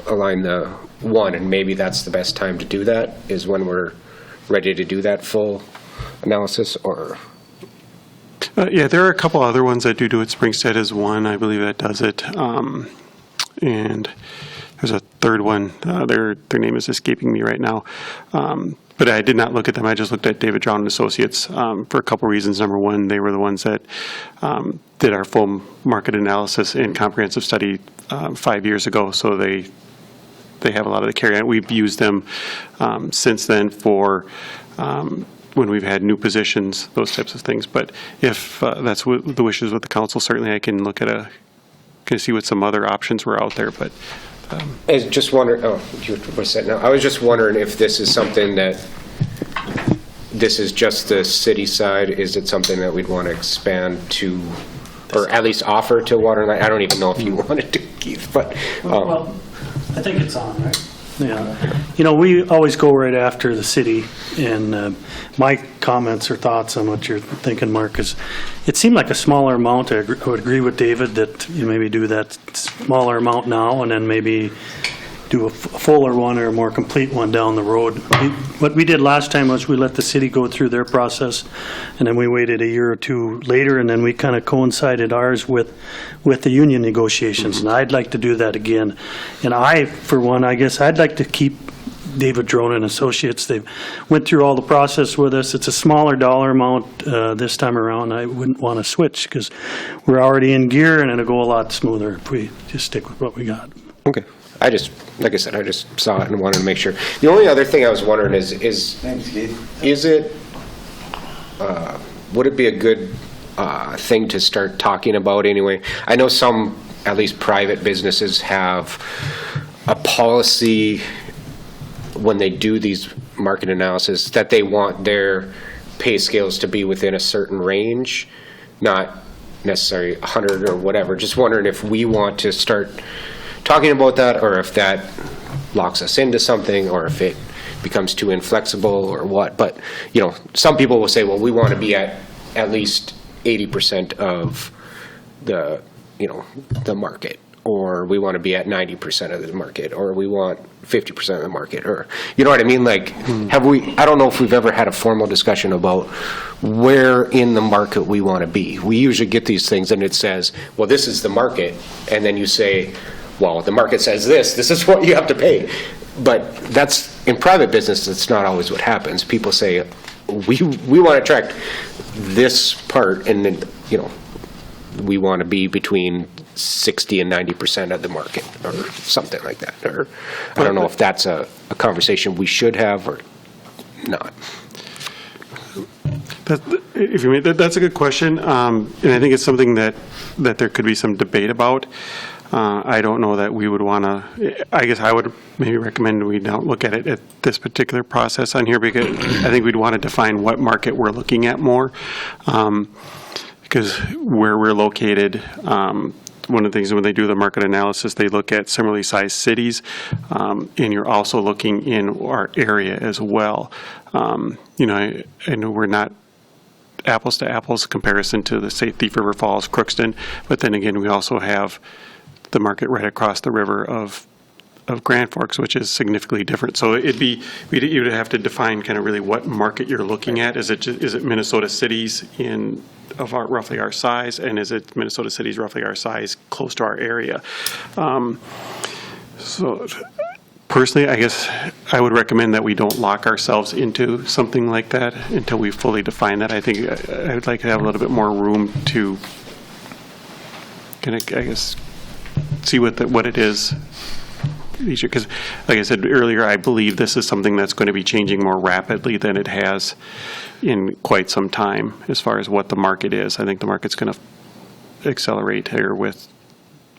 align the one, and maybe that's the best time to do that, is when we're ready to do that full analysis, or... Yeah, there are a couple other ones that do it. Springstead is one, I believe, that does it. And there's a third one. Their name is escaping me right now. but I did not look at them. I just looked at ADJOURN and Associates for a couple reasons. Number one, they were the ones that did our full market analysis and comprehensive study 5 years ago, so they have a lot of the carry on. We've used them since then for when we've had new positions, those types of things. But if that's what the wishes with the council, certainly I can look at see what some other options were out there. But I was just wondering, what's that now? I was just wondering if this is something that, this is just the city side, is it something that we'd want to expand to, or at least offer to water and light? I don't even know if you wanted to, Keith, but. Well, I think it's on, right? Yeah. We always go right after the city, and my comments or thoughts on what you're thinking, Mark, is it seemed like a smaller amount. I would agree with David that you maybe do that smaller amount now and then maybe do a fuller one or a more complete one down the road. What we did last time was we let the city go through their process, and then we waited a year or two later, and then we kind of coincided ours with the union negotiations, and I'd like to do that again. And I, for one, I guess I'd like to keep ADJOURN and Associates. They went through all the process with us. It's a smaller dollar amount this time around. I wouldn't want to switch because we're already in gear, and it'll go a lot smoother if we just stick with what we got. Okay. Like I said, I just saw it and wanted to make sure. The only other thing I was wondering is it, would it be a good thing to start talking about anyway? I know some, at least private businesses, have a policy when they do these market analysis that they want their pay scales to be within a certain range, not necessarily 100 or whatever. Just wondering if we want to start talking about that, or if that locks us into something, or if it becomes too inflexible or what. But, some people will say, well, we want to be at least 80% of the, the market, or we want to be at 90% of the market, or we want 50% of the market, or, you know what I mean? Like, I don't know if we've ever had a formal discussion about where in the market we want to be. We usually get these things and it says, well, this is the market, and then you say, well, the market says this is what you have to pay. But that's, in private business, that's not always what happens. People say, we want to attract this part, and then, we want to be between 60 and 90% of the market, or something like that. Or I don't know if that's a conversation we should have or not. That's a good question, and I think it's something that there could be some debate about. I don't know that we would want to, I guess I would maybe recommend we don't look at it at this particular process on here, because I think we'd want to define what market we're looking at more, because where we're located, one of the things when they do the market analysis, they look at similarly sized cities, and you're also looking in our area as well. I know we're not apples to apples comparison to the, say, Thief River Falls, Crookston, but then again, we also have the market right across the river of Grand Forks, which is significantly different. So you would have to define kind of really what market you're looking at. Is it Minnesota cities of roughly our size, and is it Minnesota cities roughly our size close to our area? So personally, I guess I would recommend that we don't lock ourselves into something like that until we fully define that. I think I would like to have a little bit more room to kind of, I guess, see what it is. Because, like I said earlier, I believe this is something that's going to be changing more rapidly than it has in quite some time as far as what the market is. I think the market's going to accelerate here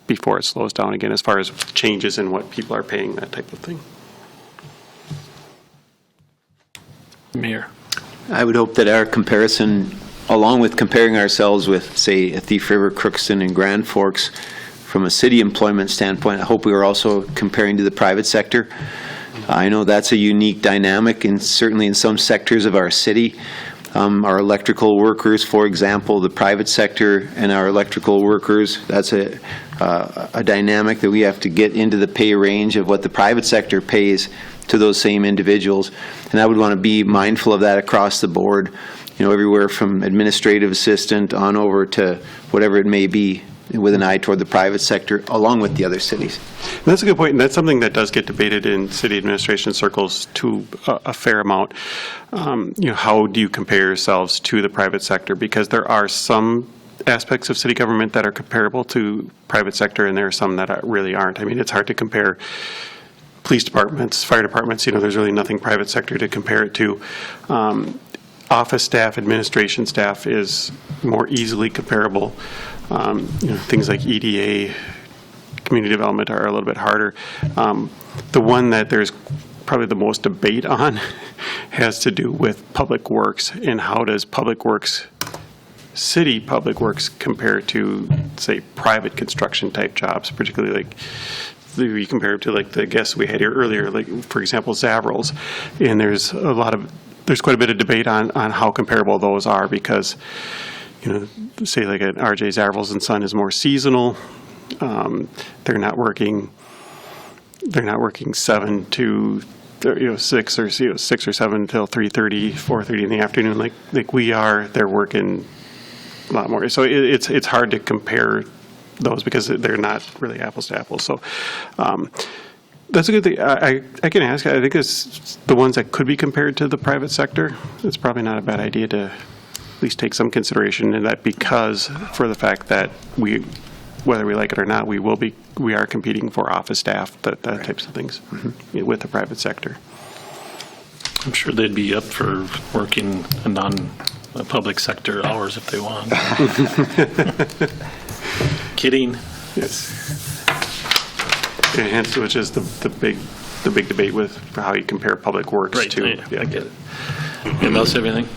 before it slows down again as far as changes in what people are paying, that type of thing. Mayor. I would hope that our comparison, along with comparing ourselves with, say, Thief River, Crookston, and Grand Forks, from a city employment standpoint, I hope we are also comparing to the private sector. I know that's a unique dynamic, and certainly in some sectors of our city. Our electrical workers, for example, the private sector and our electrical workers, that's a dynamic that we have to get into the pay range of what the private sector pays to those same individuals. And I would want to be mindful of that across the board, everywhere from administrative assistant on over to whatever it may be. with an eye toward the private sector, along with the other cities. That's a good point, and that's something that does get debated in city administration circles to a fair amount. How do you compare yourselves to the private sector? Because there are some aspects of city government that are comparable to private sector, and there are some that really aren't. I mean, it's hard to compare police departments, fire departments. There's really nothing private sector to compare it to. Office staff, administration staff is more easily comparable. Things like EDA, community development are a little bit harder. The one that there's probably the most debate on has to do with public works, and how does public works, city public works, compare to, say, private construction type jobs, particularly like we compare it to like the guests we had here earlier, like for example, Zavrel's, and there's quite a bit of debate on how comparable those are, because say like an RJ Zavrel's and Son is more seasonal. They're not working 7 to 6 or 6 or 7 until 3:30, 4:30 in the afternoon, like we are. They're working a lot more. So it's hard to compare those because they're not really apples to apples. So that's a good thing. I can ask. I think it's the ones that could be compared to the private sector. It's probably not a bad idea to at least take some consideration in that, because for the fact that whether we like it or not, we are competing for office staff, that types of things with the private sector. I'm sure they'd be up for working non-public sector hours if they want. Kidding. Yes. And hence, which is the big debate with how you compare public works Right. to. I get it. Anyone else have anything?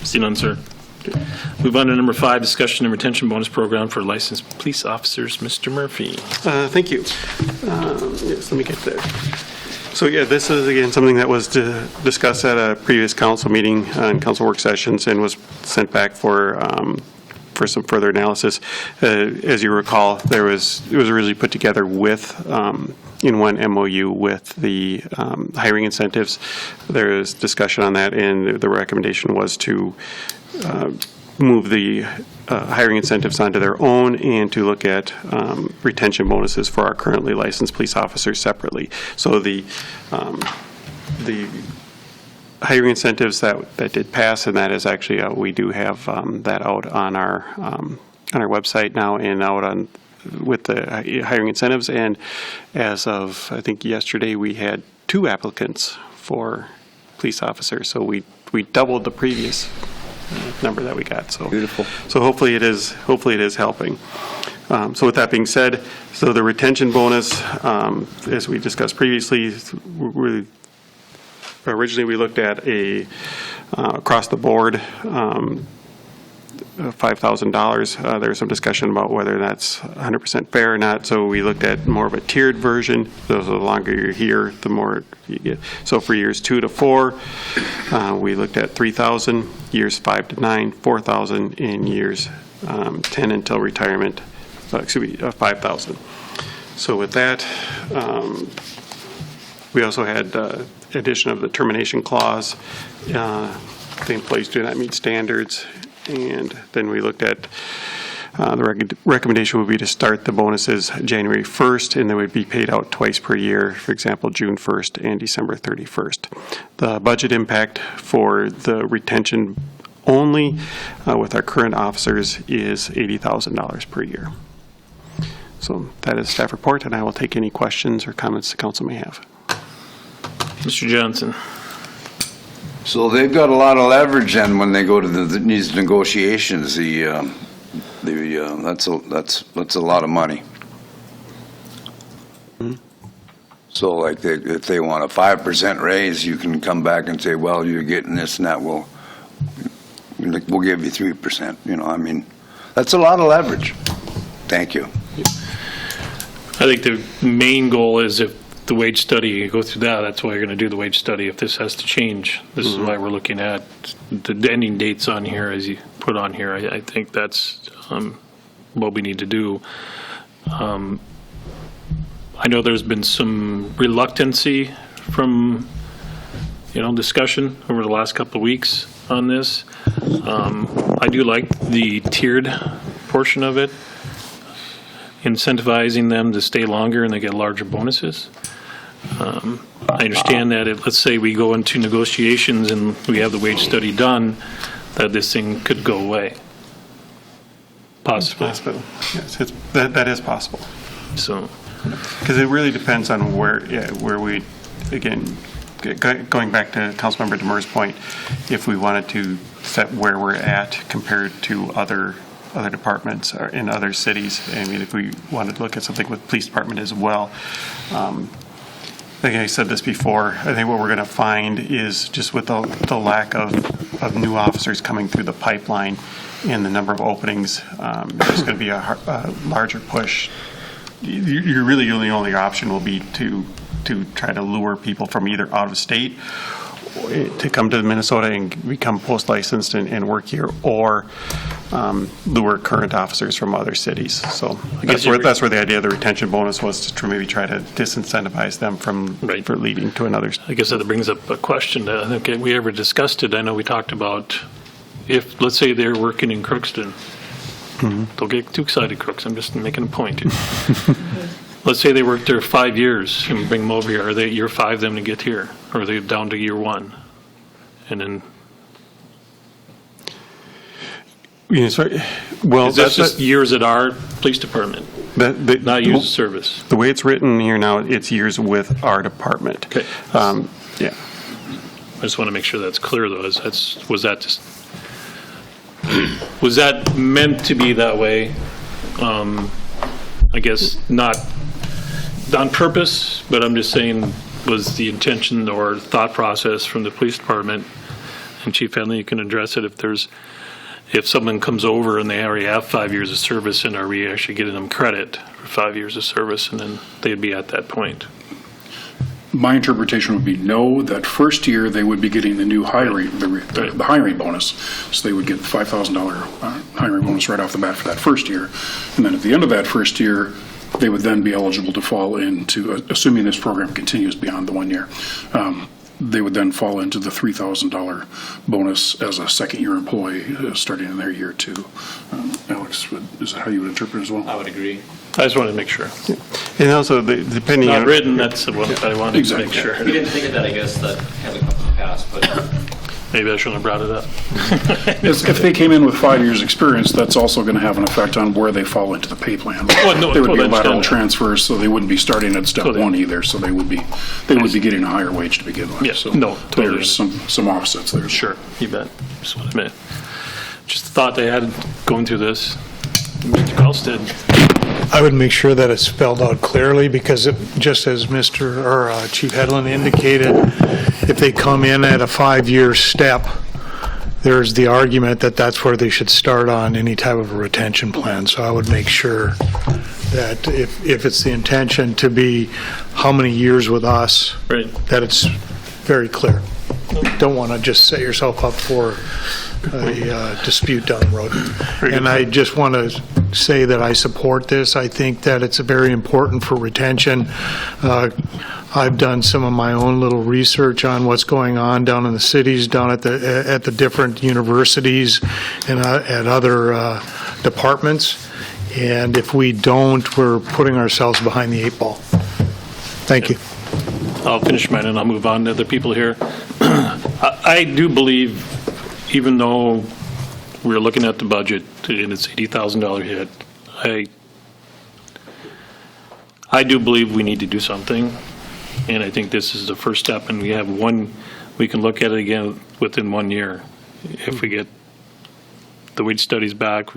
See none, sir. Move on to number 5, discussion and retention bonus program for licensed police officers. Mr. Murphy. Thank you. Yes, let me get there. So yeah, this is again something that was discussed at a previous council meeting and council work sessions, and was sent back for some further analysis. As you recall, it was originally put together with in one MOU with the hiring incentives. There was discussion on that, and the recommendation was to move the hiring incentives onto their own, and to look at retention bonuses for our currently licensed police officers separately. So the hiring incentives that did pass, and that is actually we do have that out on our website now, and out on with the hiring incentives. And as of I think yesterday, we had 2 applicants for police officers. So we doubled the previous number that we got. So beautiful. So hopefully it is helping. So with that being said, so the retention bonus, as we discussed previously, originally we looked at a across the board $5,000. There was some discussion about whether that's 100% fair or not. So we looked at more of a tiered version. So the longer you're here, the more you get. So for years 2 to 4, we looked at 3,000. Years 5 to 9, 4,000. In years 10 until retirement, 5,000. So with that, we also had addition of the termination clause. The employees do not meet standards. And then we looked at the recommendation would be to start the bonuses January 1st, and they would be paid out twice per year, for example, June 1st and December 31st. The budget impact for the retention only with our current officers is $80,000 per year. So that is staff report, and I will take any questions or comments the council may have. Mr. Johnson. So they've got a lot of leverage then when they go to these negotiations. That's a lot of money. Mm-hmm. So like if they want a 5% raise, you can come back and say, well, you're getting this and that. We'll give you 3%. I mean, that's a lot of leverage. Thank you. I think the main goal is if the wage study, you go through that's why you're going to do the wage study. If this has to change, this is why we're looking at the ending dates on here, as you put on here. I think that's what we need to do. I know there's been some reluctancy from, discussion over the last couple of weeks on this. I do like the tiered portion of it. incentivizing them to stay longer and they get larger bonuses. I understand that let's say we go into negotiations and we have the wage study done, that this thing could go away. Possibly. Yes, that is possible. So, because it really depends on where we, again, going back to Councilmember Demers' point, if we wanted to set where we're at compared to other departments or in other cities. I mean, if we wanted to look at something with police department as well. Like I said this before, I think what we're going to find is just with the lack of new officers coming through the pipeline and the number of openings, there's going to be a larger push. You're really the only option will be to try to lure people from either out of state to come to Minnesota and become post-licensed and work here, or lure current officers from other cities. So that's where the idea of the retention bonus was, to maybe try to disincentivize them for leading to another. I guess that brings up a question that I don't think we ever discussed it. I know we talked about if, let's say they're working in Crookston. Don't get too excited, Crooks. I'm just making a point here. Let's say they work there 5 years and bring them over here. Are they year 5 them to get here? Or are they down to year 1? And then... Yes, well, is that just years at our police department? Not years of service? The way it's written here now, it's years with our department. Okay. Yeah. I just want to make sure that's clear, though. Was that meant to be that way? I guess not on purpose, but I'm just saying, was the intention or thought process from the police department, and Chief Henley, you can address it, if someone comes over and they already have 5 years of service, and are we actually getting them credit for 5 years of service, and then they'd be at that point? My interpretation would be no, that first year they would be getting the new hiring, the hiring bonus. So they would get the $5,000 hiring bonus right off the bat for that first year. And then at the end of that first year, they would then be eligible to fall into, assuming this program continues beyond the 1 year, they would then fall into the $3,000 bonus as a second-year employee starting in their year 2. Alex, is that how you would interpret it as well? I would agree. I just wanted to make sure. Yeah. And also, depending Not on... written, that's what I wanted to make sure. We didn't think of that, I guess, that hasn't come to pass, but... Maybe I shouldn't have brought it up. If they came in with 5 years' experience, that's also going to have an effect on where they fall into the pay plan. They would be lateral transfers, so they wouldn't be starting at step 1 either. So they would be getting a higher wage to begin with. Yes, so totally. There's some offsets there. Sure, you bet. Just what I meant. Just the thought they had going through this. Mr. Galsted. I would make sure that it's spelled out clearly, because just as Chief Hedlund indicated, if they come in at a 5-year step, there's the argument that that's where they should start on any type of a retention plan. So I would make sure that if it's the intention to be how many years with us, that it's very clear. Don't want to just set yourself up for a dispute down the road. And I just want to say that I support this. I think that it's very important for retention. I've done some of my own little research on what's going on down in the cities, down at the different universities and at other departments. And if we don't, we're putting ourselves behind the 8 ball. Thank you. I'll finish mine and I'll move on to other people here. I do believe, even though we're looking at the budget and it's $80,000 hit, I do believe we need to do something. And I think this is the first step, and we can look at it again within 1 year. If we get the wage studies back,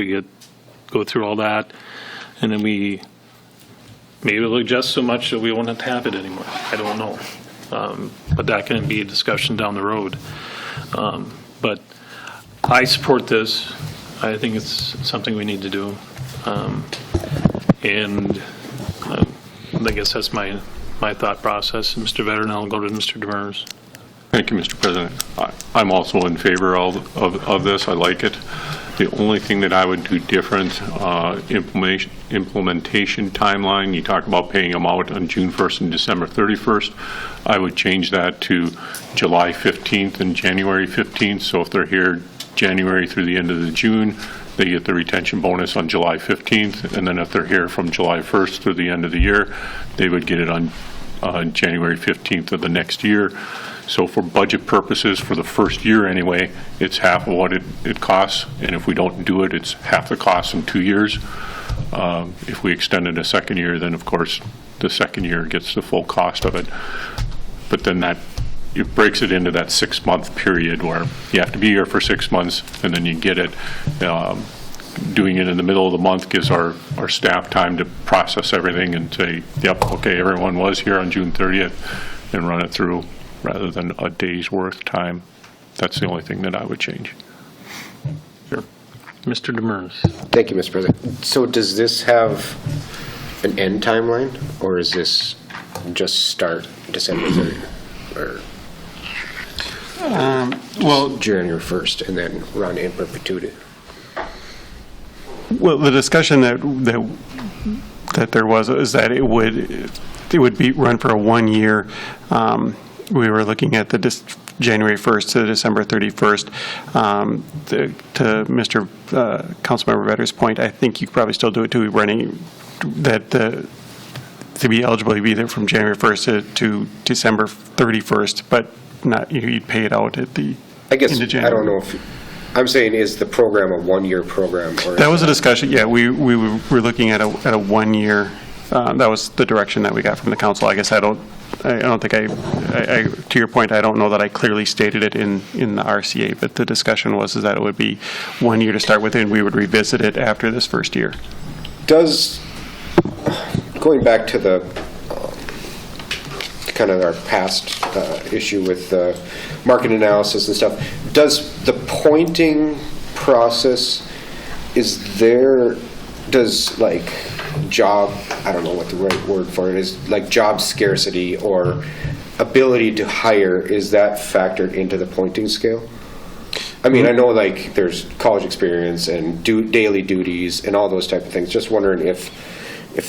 go through all that, and then maybe it'll adjust so much that we won't have to have it anymore. I don't know. But that can be a discussion down the road. But I support this. I think it's something we need to do. And I guess that's my thought process. Mr. Vetter, and I'll go to Mr. Demers. Thank you, Mr. President. I'm also in favor of this. I like it. The only thing that I would do different, implementation timeline, you talk about paying them out on June 1st and December 31st. I would change that to July 15th and January 15th. So if they're here January through the end of the June, they get the retention bonus on July 15th, and then if they're here from July 1st through the end of the year, they would get it on January 15th of the next year. So for budget purposes, for the first year anyway, it's half of what it costs, and if we don't do it, it's half the cost in 2 years. If we extend it a second year, then of course, the second year gets the full cost of it. But then it breaks it into that 6-month period where you have to be here for 6 months, and then you get it. Doing it in the middle of the month gives our staff time to process everything and say, yep, okay, everyone was here on June 30th, and run it through rather than a day's worth time. That's the only thing that I would change. Sure. Mr. Demers. Thank you, Mr. President. So does this have an end timeline, or is this just start December 30th? Or Well, January 1st and then run in perpetuity? well, the discussion that there was is that it would be run for a 1 year. We were looking at the January 1st to December 31st. To Mr. Councilmember Vedder's point, I think you could probably still do it too, running that to be eligible, you'd be there from January 1st to December 31st, but not, you'd pay it out at the I guess, end of January. I don't know if, I'm saying, is the program a 1-year program? Or That was a discussion, yeah, we were looking at a 1 year, that was the direction that we got from the council. I guess I don't think I to your point, I don't know that I clearly stated it in the RCA, but the discussion was is that it would be 1 year to start with, and we would revisit it after this first year. Going back to the kind of our past issue with market analysis and stuff, does the pointing process, does like job, I don't know what the right word for it is, like job scarcity or ability to hire, is that factored into the pointing scale? I mean, I know like there's college experience and daily duties and all those type of things. Just wondering if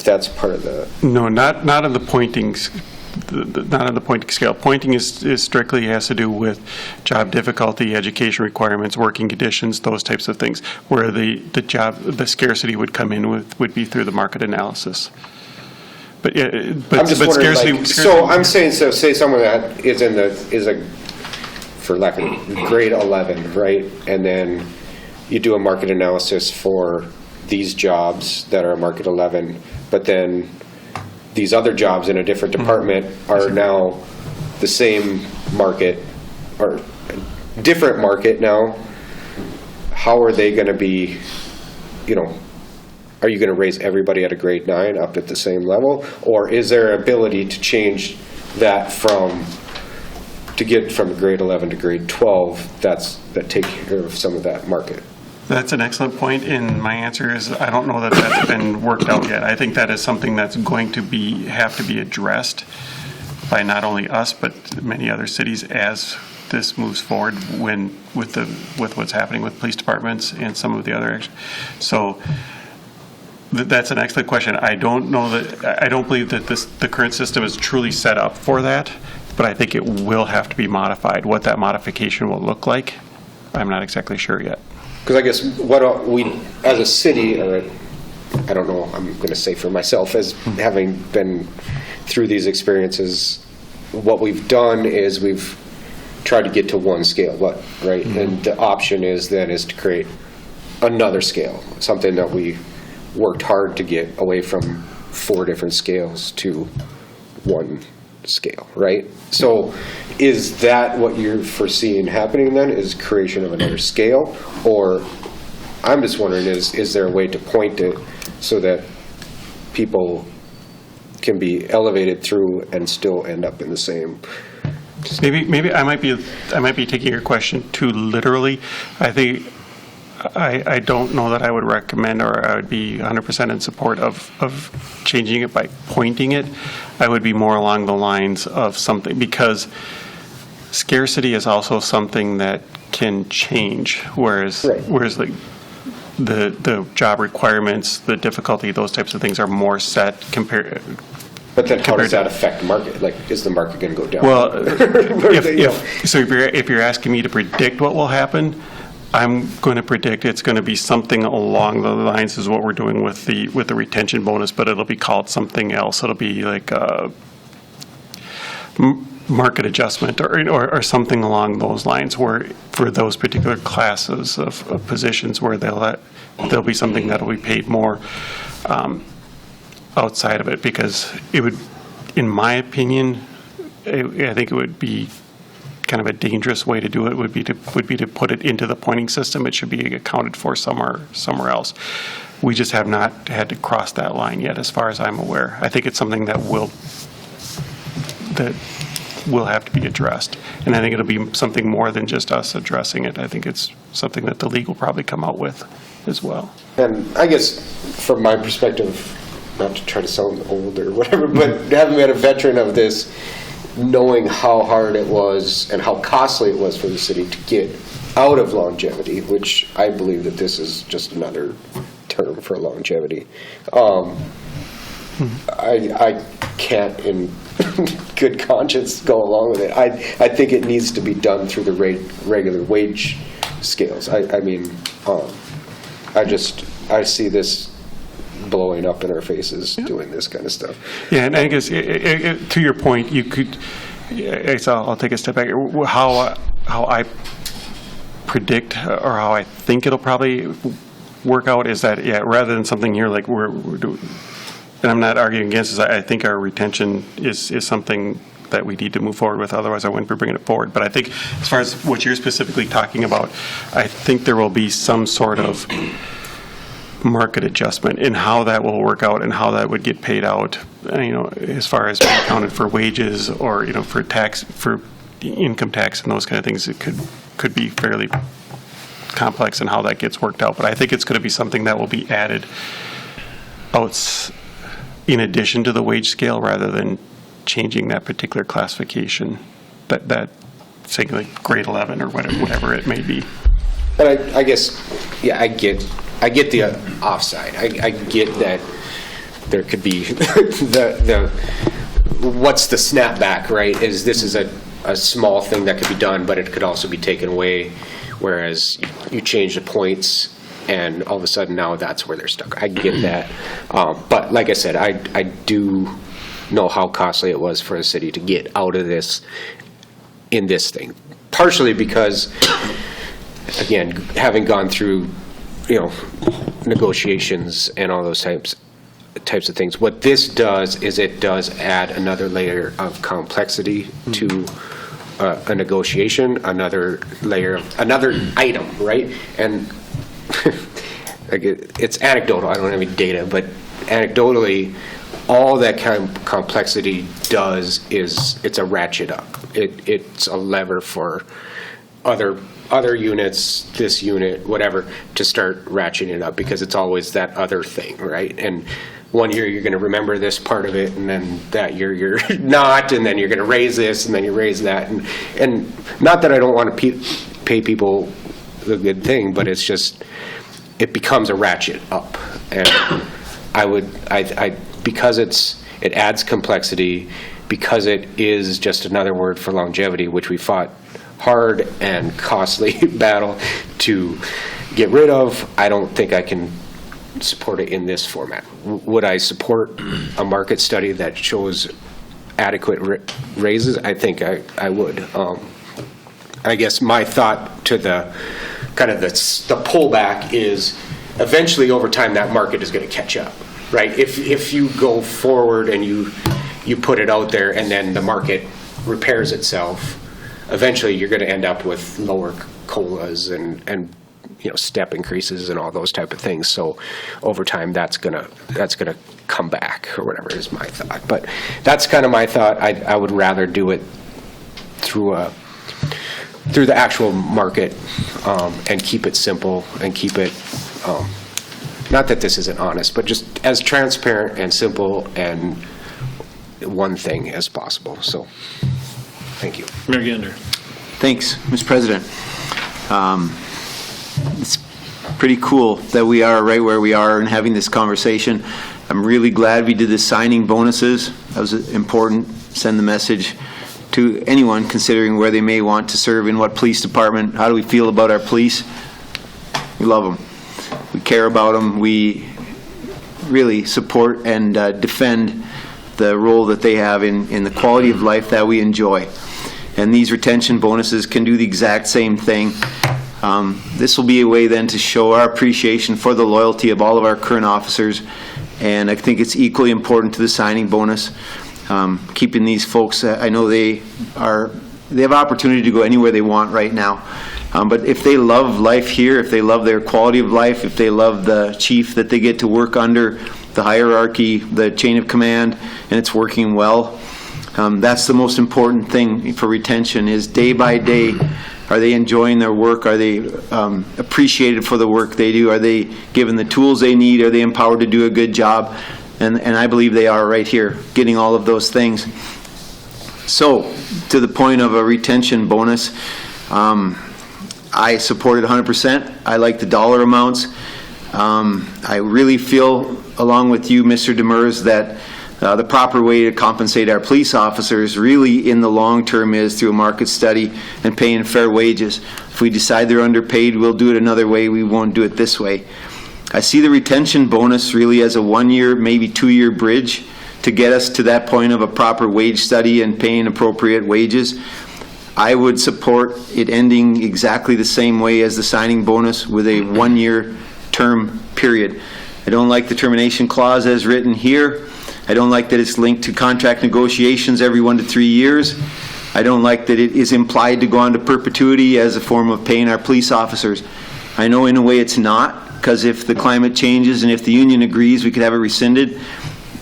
that's part of the... No, not in the pointings. Not on the pointing scale. Pointing is strictly has to do with job difficulty, education requirements, working conditions, those types of things. Where the scarcity would come in would be through the market analysis. But I'm just wondering, scarcity. So I'm saying, so say someone that is for lack of grade 11, right? And then you do a market analysis for these jobs that are market 11, but then these other jobs in a different department are now the same market or different market now. How are they going to be, are you going to raise everybody at a grade 9 up at the same level? Or is there ability to change that to get from grade 11 to grade 12 that take care of some of that market? That's an excellent point, and my answer is I don't know that that's been worked out yet. I think that is something that's going to have to be addressed by not only us, but many other cities as this moves forward with what's happening with police departments and some of the other. So that's an excellent question. I don't believe that the current system is truly set up for that, but I think it will have to be modified. What that modification will look like, I'm not exactly sure yet. Because I guess what we, as a city, I don't know, I'm going to say for myself, as having been through these experiences, what we've done is we've tried to get to one scale, right? Mm-hmm. And the option is to create another scale, something that we worked hard to get away from 4 different scales to one scale, right? So is that what you're foreseeing happening then, is creation of another scale? Or I'm just wondering, is there a way to point it so that people can be elevated through and still end up in the same? Maybe I might be taking your question too literally. I think I don't know that I would recommend, or I would be 100% in support of changing it by pointing it. I would be more along the lines of something, because scarcity is also something that can change, whereas like the job requirements, the difficulty, those types of things are more set compared. But then how does that affect the market? Like, is the market going to go down? Well, if you're asking me to predict what will happen, I'm going to predict it's going to be something along the lines as what we're doing with the retention bonus, but it'll be called something else. It'll be like a market adjustment or something along those lines, where for those particular classes of positions where there'll be something that'll be paid more outside of it, because it would, in my opinion, I think it would be kind of a dangerous way to do it would be to put it into the pointing system. It should be accounted for somewhere else. We just have not had to cross that line yet, as far as I'm aware. I think it's something that will have to be addressed, and I think it'll be something more than just us addressing it. I think it's something that the league will probably come out with as well. And I guess from my perspective, not to try to sound old or whatever, but having been a veteran of this, knowing how hard it was and how costly it was for the city to get out of longevity, which I believe that this is just another term for longevity. I can't in good conscience go along with it. I think it needs to be done through the regular wage scales. I mean, I see this blowing up in our faces doing this kind of stuff. Yeah, and I guess to your point, you could. I'll take a step back. How I predict or how I think it'll probably work out is that rather than something here like we're doing, and I'm not arguing against this. I think our retention is something that we need to move forward with. Otherwise, I wouldn't be bringing it forward. But I think as far as what you're specifically talking about, I think there will be some sort of market adjustment in how that will work out and how that would get paid out, as far as being accounted for wages or, for tax, for income tax and those kind of things. It could be fairly complex in how that gets worked out. But I think it's going to be something that will be added out in addition to the wage scale rather than changing that particular classification, that say like grade 11 or whatever it may be. But I guess, I get the offside. I get that there could be the what's the snapback, right? This is a small thing that could be done, but it could also be taken away, whereas you change the points and all of a sudden now that's where they're stuck. I get that. But like I said, I do know how costly it was for the city to get out of this in this thing. Partially because, again, having gone through, negotiations and all those types of things, what this does is it does add another layer of complexity to a negotiation, another layer, another item, right? And it's anecdotal. I don't have any data, but anecdotally, all that kind of complexity does is it's a ratchet up. It's a lever for other units, this unit, whatever, to start ratcheting it up, because it's always that other thing, right? And one year you're going to remember this part of it, and then that year you're not, and then you're going to raise this, and then you raise that, and not that I don't want to pay people the good thing, but it's just it becomes a ratchet up, and I because it adds complexity, because it is just another word for longevity, which we fought hard and costly battle to get rid of. I don't think I can support it in this format. Would I support a market study that shows adequate raises? I think I would. I guess my thought to the kind of the pullback is eventually over time that market is going to catch up, right? If you go forward and you put it out there and then the market repairs itself, eventually you're going to end up with lower COLAs and step increases and all those type of things. So over time that's gonna come back or whatever is my thought. But that's kind of my thought. I would rather do it through the actual market and keep it simple and keep it not that this isn't honest, but just as transparent and simple and one thing as possible. So thank you. Mayor Gander. Thanks, Mr. President. It's pretty cool that we are right where we are and having this conversation. I'm really glad we did the signing bonuses. That was important. Send the message to anyone considering where they may want to serve in what police department. How do we feel about our police? We love them. We care about them. We really support and defend the role that they have in the quality of life that we enjoy. And these retention bonuses can do the exact same thing. This will be a way then to show our appreciation for the loyalty of all of our current officers, and I think it's equally important to the signing bonus. Keeping these folks, I know they have opportunity to go anywhere they want right now. But if they love life here, if they love their quality of life, if they love the chief that they get to work under, the hierarchy, the chain of command, and it's working well, that's the most important thing for retention, is day by day, are they enjoying their work? Are they appreciated for the work they do? Are they given the tools they need? Are they empowered to do a good job? And I believe they are right here, getting all of those things. So, to the point of a retention bonus, I support it 100%. I like the dollar amounts. I really feel, along with you, Mr. Demers, that the proper way to compensate our police officers really in the long term is through a market study and paying fair wages. If we decide they're underpaid, we'll do it another way. We won't do it this way. I see the retention bonus really as a 1-year, maybe 2-year bridge to get us to that point of a proper wage study and paying appropriate wages. I would support it ending exactly the same way as the signing bonus, with a 1-year term period. I don't like the termination clause as written here. I don't like that it's linked to contract negotiations every 1 to 3 years. I don't like that it is implied to go on to perpetuity as a form of paying our police officers. I know in a way it's not, because if the climate changes and if the union agrees, we could have it rescinded,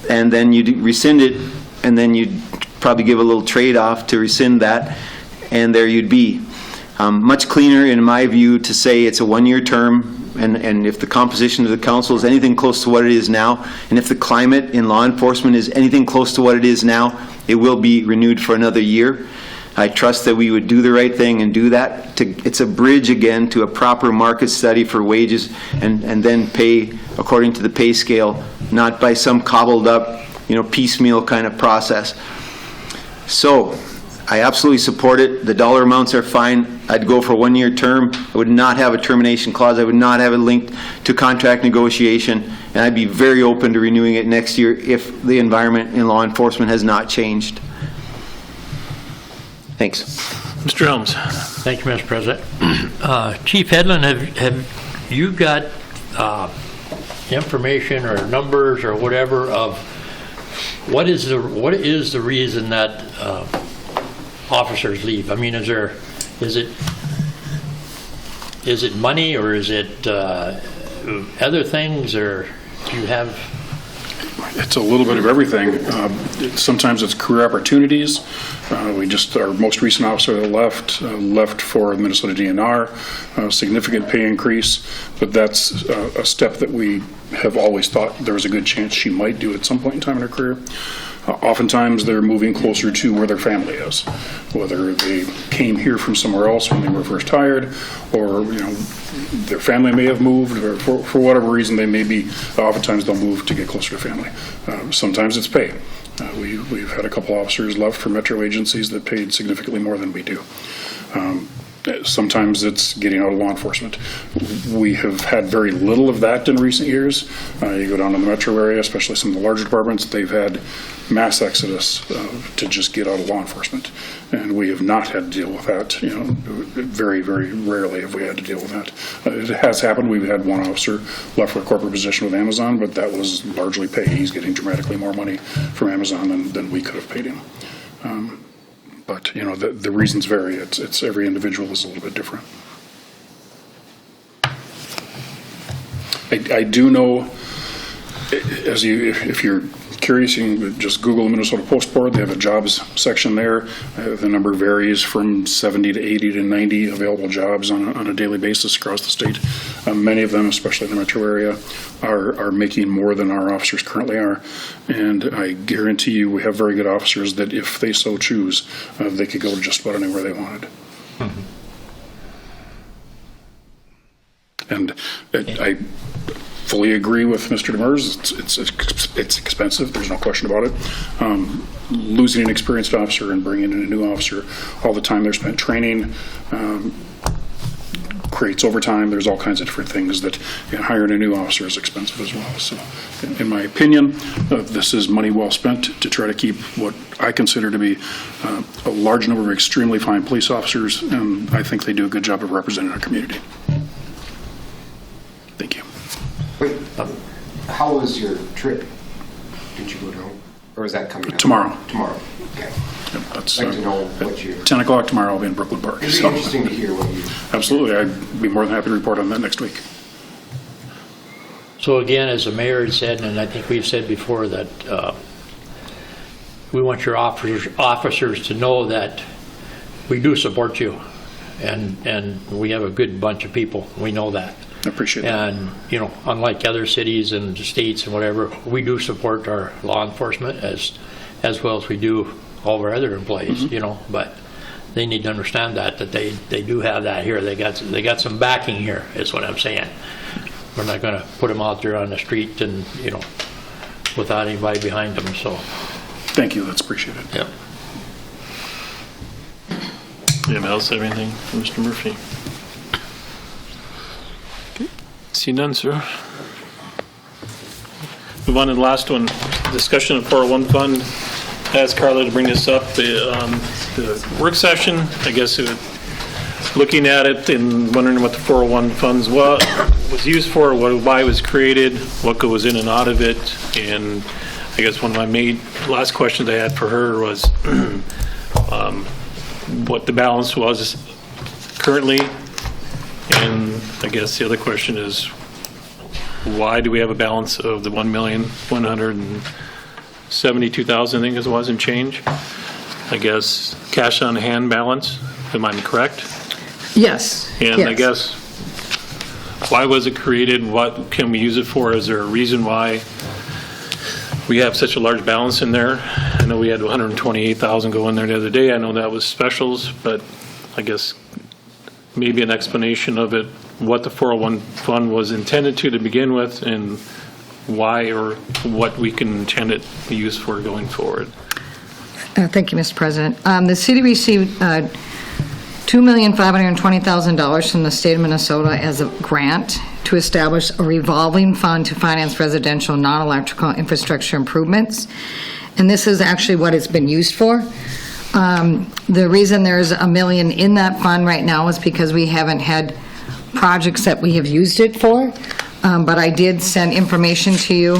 and then you'd rescind it, and then you'd probably give a little trade-off to rescind that, and there you'd be. Much cleaner, in my view, to say it's a 1-year term, and if the composition of the council is anything close to what it is now, and if the climate in law enforcement is anything close to what it is now, it will be renewed for another year. I trust that we would do the right thing and do that. It's a bridge, again, to a proper market study for wages, and then pay according to the pay scale, not by some cobbled up, piecemeal kind of process. So, I absolutely support it. The dollar amounts are fine. I'd go for a 1-year term. I would not have a termination clause. I would not have it linked to contract negotiation, and I'd be very open to renewing it next year if the environment in law enforcement has not changed. Thanks. Mr. Helms. Thank you, Mr. President. Chief Headland, have you got information or numbers or whatever of what is the reason that officers leave? I mean, is it money, or is it other things, or do you have? It's a little bit of everything. Sometimes it's career opportunities. Our most recent officer that left for the Minnesota DNR, significant pay increase, but that's a step that we have always thought there was a good chance she might do at some point in time in her career. Oftentimes they're moving closer to where their family is, whether they came here from somewhere else when they were first hired, or their family may have moved, or for whatever reason they may be. Oftentimes they'll move to get closer to family. Sometimes it's pay. We've had a couple officers left for metro agencies that paid significantly more than we do. Sometimes it's getting out of law enforcement. We have had very little of that in recent years. You go down to the metro area, especially some of the larger departments, they've had mass exodus to just get out of law enforcement. And we have not had to deal with that. Very, very rarely have we had to deal with that. It has happened. We've had one officer left for a corporate position with Amazon, but that was largely pay. He's getting dramatically more money from Amazon than we could have paid him. But the reasons vary. It's every individual is a little bit different. I do know, if you're curious, you can just Google Minnesota Post Board. They have a jobs section there. The number varies from 70 to 80 to 90 available jobs on a daily basis across the state. Many of them, especially in the metro area, are making more than our officers currently are. And I guarantee you we have very good officers that if they so choose, they could go to just about anywhere they wanted. Mm-hmm. And I fully agree with Mr. Demers. It's expensive. There's no question about it. Losing an experienced officer and bringing in a new officer, all the time they're spent training, creates overtime. There's all kinds of different things that, hiring a new officer is expensive as well. So in my opinion, this is money well spent to try to keep what I consider to be a large number of extremely fine police officers, and I think they do a good job of representing our community. Thank you. Wait, how was your trip? Did you go down? Or is that coming up? Tomorrow. Tomorrow, okay. Yep, that's, I'd like to know what you... 10 o'clock tomorrow, I'll be in Brookwood Park. It'd be So- interesting to hear what you... Absolutely. I'd be more than happy to report on that next week. So again, as the mayor had said, and I think we've said before, that we want your officers to know that we do support you, and we have a good bunch of people. We know that. I appreciate that. And, unlike other cities and states and whatever, we do support our law enforcement as well as we do all of our other employees, but they need to understand that they do have that here. They got some backing here, is what I'm saying. We're not going to put them out there on the street and, without anybody behind them, so. Thank you. That's appreciated. Yep. Anyone else have anything for Mr. Murphy? See none, sir. Move on to the last one, discussion of 401 fund. Ask Karla to bring this up. The work session, I guess, looking at it and wondering what the 401 funds was used for, why it was created, what goes in and out of it. And I guess one of my last questions I had for her was what the balance was currently. And I guess the other question is, why do we have a balance of the $1,172,000, I think it was, and change? I guess cash on hand balance, am I correct? Yes. And I guess, why was it created? What can we use it for? Is there a reason why we have such a large balance in there? I know we had 128,000 go in there the other day. I know that was specials, but I guess maybe an explanation of it, what the 401 fund was intended to begin with, and why or what we can intend it to be used for going forward. Thank you, Mr. President. The city received $2,520,000 from the state of Minnesota as a grant to establish a revolving fund to finance residential non-electrical infrastructure improvements. And this is actually what it's been used for. The reason there's $1 million in that fund right now is because we haven't had projects that we have used it for. But I did send information to you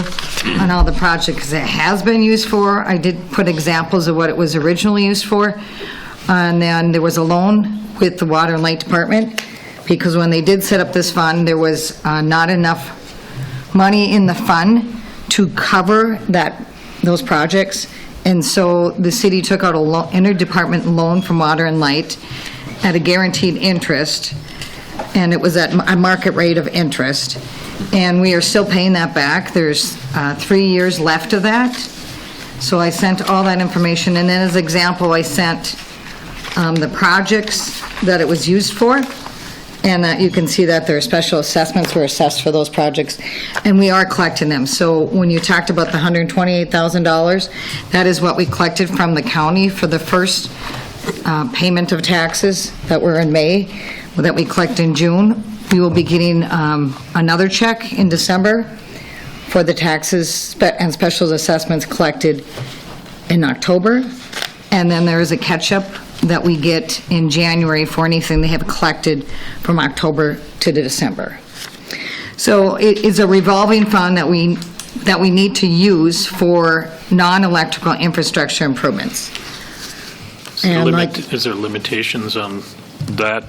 on all the projects it has been used for. I did put examples of what it was originally used for. And then there was a loan with the Water and Light Department, because when they did set up this fund, there was not enough money in the fund to cover those projects. And so the city took out an interdepartment loan from Water and Light at a guaranteed interest, and it was at a market rate of interest. And we are still paying that back. There's 3 years left of that. So I sent all that information, and then as an example, I sent the projects that it was used for, and you can see that their special assessments were assessed for those projects, and we are collecting them. So when you talked about the $128,000, that is what we collected from the county for the first payment of taxes that were in May, that we collect in June. We will be getting another check in December for the taxes and special assessments collected in October. And then there is a catch-up that we get in January for anything they have collected from October to December. So it is a revolving fund that we need to use for non-electrical infrastructure improvements. Is there limitations on that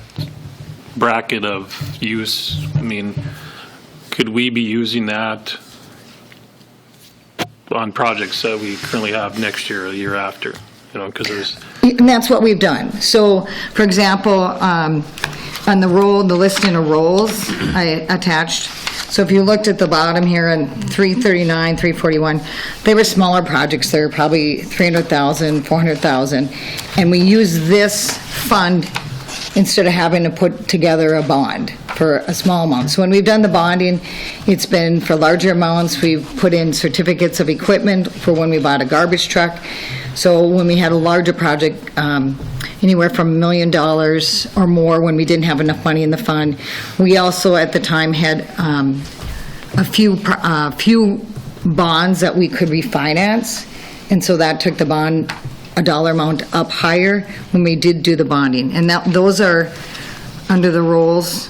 bracket of use? I mean, could we be using that on projects that we currently have next year or the year after? Because there's... And that's what we've done. So, for example, on the listing of roles I attached, so if you looked at the bottom here on 339, 341, they were smaller projects. They were probably 300,000, 400,000. And we use this fund instead of having to put together a bond for a small amount. So when we've done the bonding, it's been for larger amounts. We've put in certificates of equipment for when we bought a garbage truck. So when we had a larger project, anywhere from $1 million or more when we didn't have enough money in the fund. We also, at the time, had a few bonds that we could refinance, and so that took the bond, a dollar amount up higher when we did do the bonding. And those are under the rolls.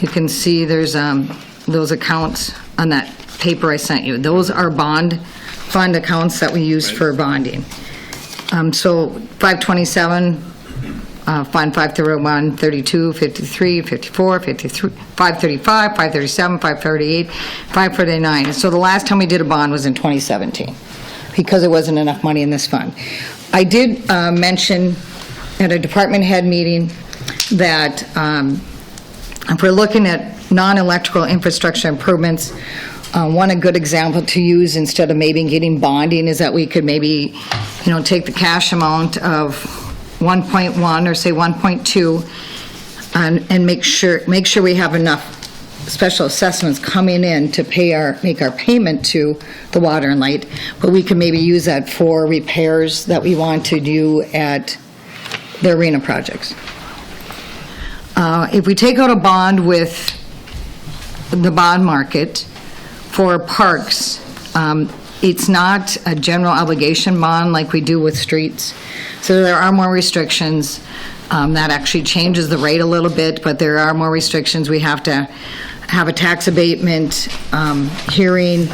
You can see there's those accounts on that paper I sent you. Those are bond fund accounts that we use for bonding. So 527, Fund 531, 32, 53, 54, 53, 535, 537, 538, 549. So the last time we did a bond was in 2017 because there wasn't enough money in this fund. I did mention at a department head meeting that if we're looking at non-electrical infrastructure improvements, a good example to use instead of maybe getting bonding is that we could maybe, take the cash amount of 1.1 or say 1.2 and make sure we have enough special assessments coming in to make our payment to the water and light, but we can maybe use that for repairs that we want to do at the arena projects. If we take out a bond with the bond market for parks, it's not a general obligation bond like we do with streets. So there are more restrictions. That actually changes the rate a little bit, but there are more restrictions. We have to have a tax abatement hearing.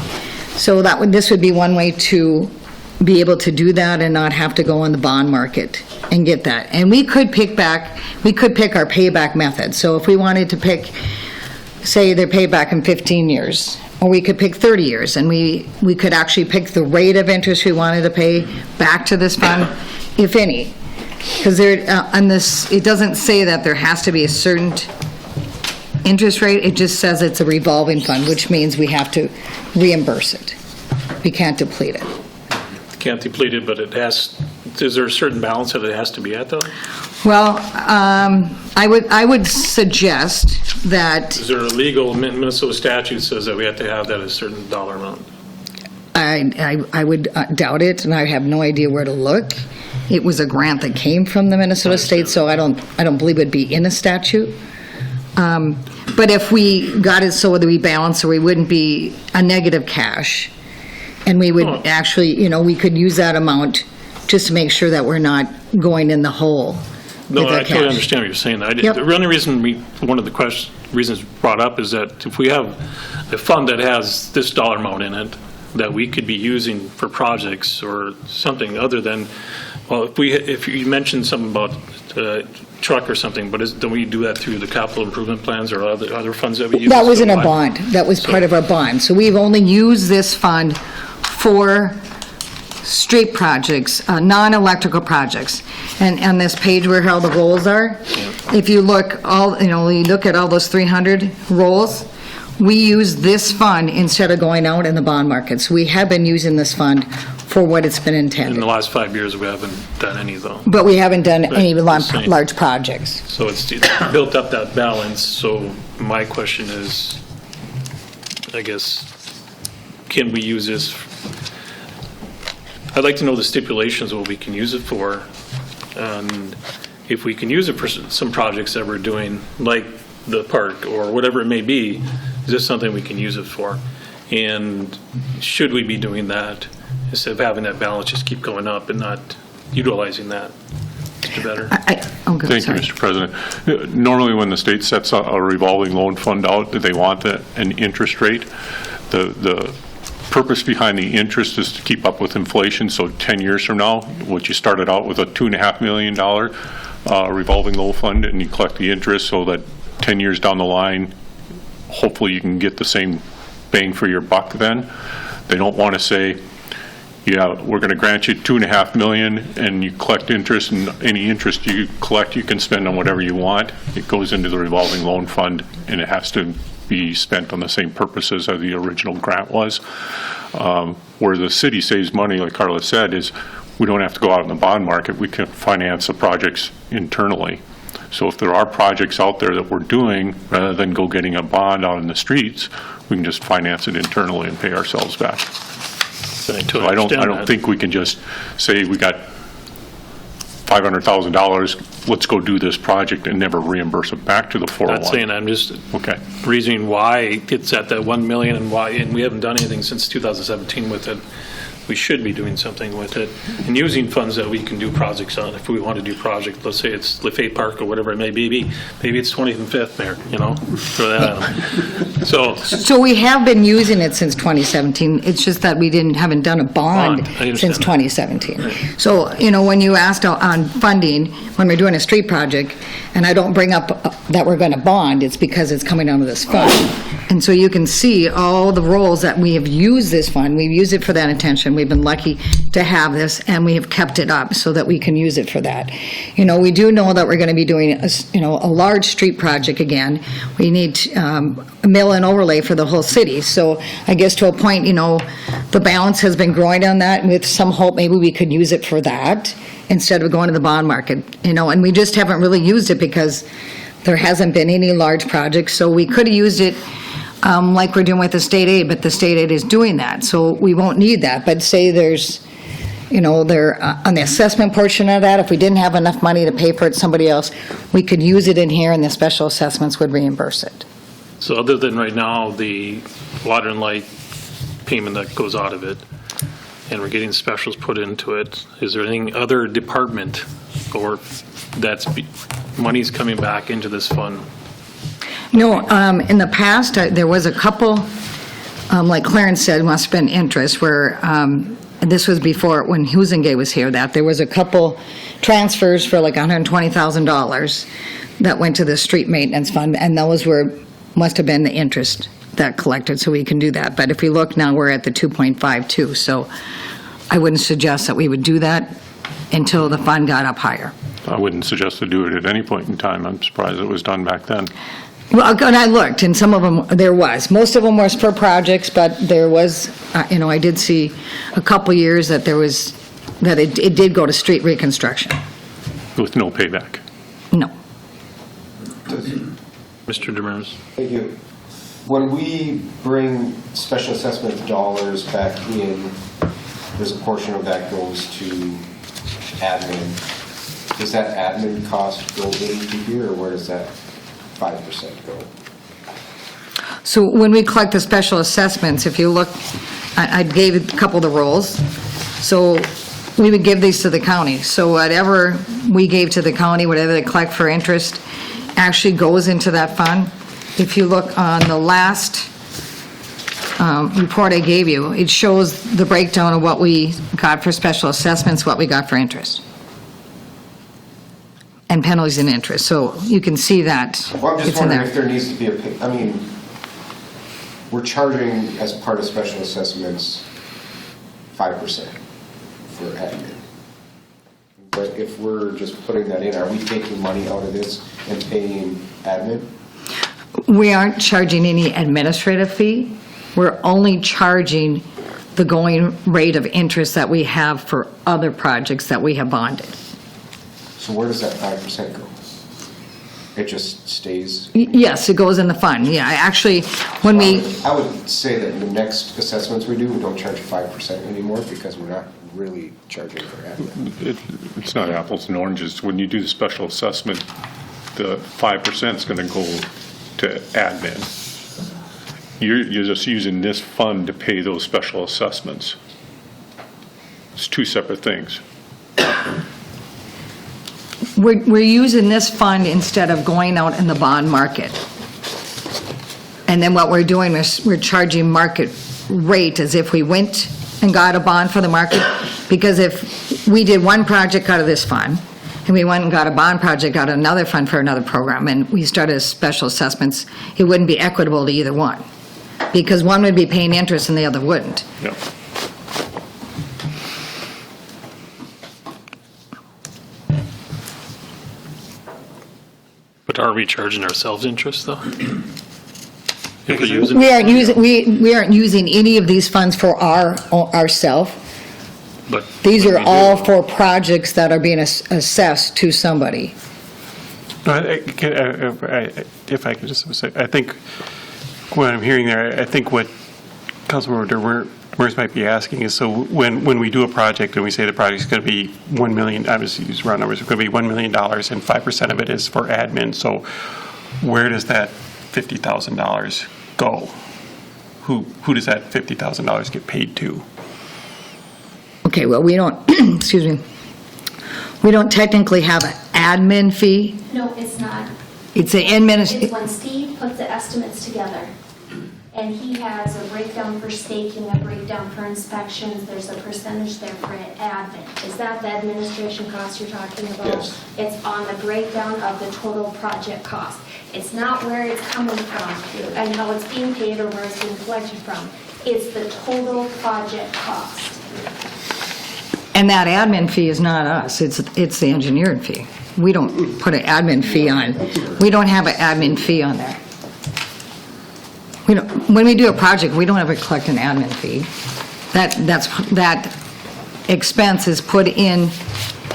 So this would be one way to be able to do that and not have to go on the bond market and get that. And we could pick our payback method. So if we wanted to pick, say they're paid back in 15 years, or we could pick 30 years, and we could actually pick the rate of interest we wanted to pay back to this fund, if any. Because it doesn't say that there has to be a certain interest rate, it just says it's a revolving fund, which means we have to reimburse it. We can't deplete it. Can't deplete it, but is there a certain balance that it has to be at, though? Well, I would suggest that... Is there a legal Minnesota statute says that we have to have that at a certain dollar amount? I would doubt it, and I have no idea where to look. It was a grant that came from the Minnesota state, so I don't believe it'd be in a statute. But if we got it so that we balance, or we wouldn't be a negative cash, and we would actually, we could use that amount just to make sure that we're not going in the hole. No, I totally understand what you're saying. Yep. The only reason one of the reasons brought up is that if we have a fund that has this dollar amount in it that we could be using for projects or something other than, well, if you mentioned something about truck or something, but don't we do that through the capital improvement plans or other funds that we use? That was in a bond. That was part of our bond. So we've only used this fund for street projects, non-electrical projects. And on this page where all the rolls are, if you look you look at all those 300 rolls, we use this fund instead of going out in the bond markets. We have been using this fund for what it's been intended. In the last 5 years, we haven't done any, though. But we haven't done any large projects. So it's built up that balance. So my question is, I guess, can we use this? I'd like to know the stipulations of what we can use it for. And if we can use it for some projects that we're doing, like the park or whatever it may be, is this something we can use it for? And should we be doing that instead of having that balance just keep going up and not utilizing that? Mr. Better? Thank you, Mr. President. Normally, when the state sets a revolving loan fund out, they want an interest rate. The purpose behind the interest is to keep up with inflation. So 10 years from now, what you started out with a $2.5 million revolving loan fund, and you collect the interest so that 10 years down the line, hopefully you can get the same bang for your buck then. They don't want to say, yeah, we're going to grant you $2.5 million and you collect interest, and any interest you collect you can spend on whatever you want. It goes into the revolving loan fund and it has to be spent on the same purposes as the original grant was. Where the city saves money, like Karla said, is we don't have to go out in the bond market. We can finance the projects internally. So if there are projects out there that we're doing, rather than go getting a bond out in the streets, we can just finance it internally and pay ourselves back. So I don't think we can just say we got $500,000, let's go do this project and never reimburse it back to the 401. Not saying, I'm just Okay. reasoning why it's at that 1 million and why, and we haven't done anything since 2017 with it. We should be doing something with it and using funds that we can do projects on. If we want to do project, let's say it's Lafayette Park or whatever it may be, maybe it's 20th and 5th, Mayor, throw that at them. So we have been using it since 2017. It's just that we haven't done a bond I understand since that. 2017. So, when you asked on funding, when we're doing a street project, and I don't bring up that we're going to bond, it's because it's coming out of this fund. And so you can see all the roles that we have used this fund. We've used it for that intention. We've been lucky to have this, and we have kept it up so that we can use it for that. We do know that we're going to be doing, a large street project again. We need a mill and overlay for the whole city. So I guess to a point, the balance has been growing on that, and with some hope, maybe we could use it for that instead of going to the bond market, and we just haven't really used it because there hasn't been any large projects. So we could have used it like we're doing with the state aid, but the state aid is doing that, so we won't need that. But say there's, on the assessment portion of that, if we didn't have enough money to pay for it somebody else, we could use it in here and the special assessments would reimburse it. So other than right now, the water and light payment that goes out of it, and we're getting specials put into it, is there any other department or money's coming back into this fund? No, in the past, there was a couple, like Clarence said, must have been interest, where, and this was before, when Husengay was here, that there was a couple transfers for like $120,000 that went to the street maintenance fund, and those must have been the interest that collected, so we can do that. But if we look now, we're at the 2.52, so I wouldn't suggest that we would do that until the fund got up higher. I wouldn't suggest to do it at any point in time. I'm surprised it was done back then. Well, and I looked, and some of them, there was. Most of them was for projects, but there was, I did see a couple years that it did go to street reconstruction. With no payback. No. Mr. Demers. Thank you. When we bring special assessment dollars back in, there's a portion of that goes to admin. Does that admin cost go into here, or where does that 5% go? So when we collect the special assessments, if you look, I gave a couple of the roles. So we would give these to the county. So whatever we gave to the county, whatever they collect for interest, actually goes into that fund. If you look on the last report I gave you, it shows the breakdown of what we got for special assessments, what we got for interest, and penalties and interest. So you can see that Well, I'm just it's in wondering there. if there needs to be we're charging as part of special assessments 5% for admin. But if we're just putting that in, are we taking money out of this and paying admin? We aren't charging any administrative fee. We're only charging the going rate of interest that we have for other projects that we have bonded. So where does that 5% go? It just stays? Yes, it goes in the fund, yeah. Actually, when we, I would say that the next assessments we do, we don't charge 5% anymore because we're not really charging for admin. It's not apples and oranges. When you do the special assessment, the 5% is going to go to admin. You're just using this fund to pay those special assessments. It's two separate things. we're using this fund instead of going out in the bond market. And then what we're doing is we're charging market rate as if we went and got a bond for the market. Because if we did one project out of this fund, and we went and got a bond project out of another fund for another program, and we started as special assessments, it wouldn't be equitable to either one. Because one would be paying interest and the other wouldn't. Yep. But are we charging ourselves interest, though? If we're using We aren't using any of these funds for ourself. But These when are we do- all for projects that are being assessed to somebody. If I could just say, I think what I'm hearing there, I think what Councilmember Maurice might be asking is, so when we do a project and we say the project's going to be $1 million, obviously use round numbers, it's going to be $1 million and 5% of it is for admin, so where does that $50,000 go? Who does that $50,000 get paid to? Okay, well, we don't, excuse me, we don't technically have an admin fee. No, it's not. It's an It's when Steve puts the estimates together, and he has a breakdown for staking, a breakdown for inspections, there's a percentage there for admin. Is that the administration cost you're talking about? Yes. It's on the breakdown of the total project cost. It's not where it's coming from and how it's being paid or where it's being collected from. It's the total project cost. And that admin fee is not us, it's the engineering fee. We don't put an admin fee on, we don't have an admin fee on there. When we do a project, we don't ever collect an admin fee. That expense is put in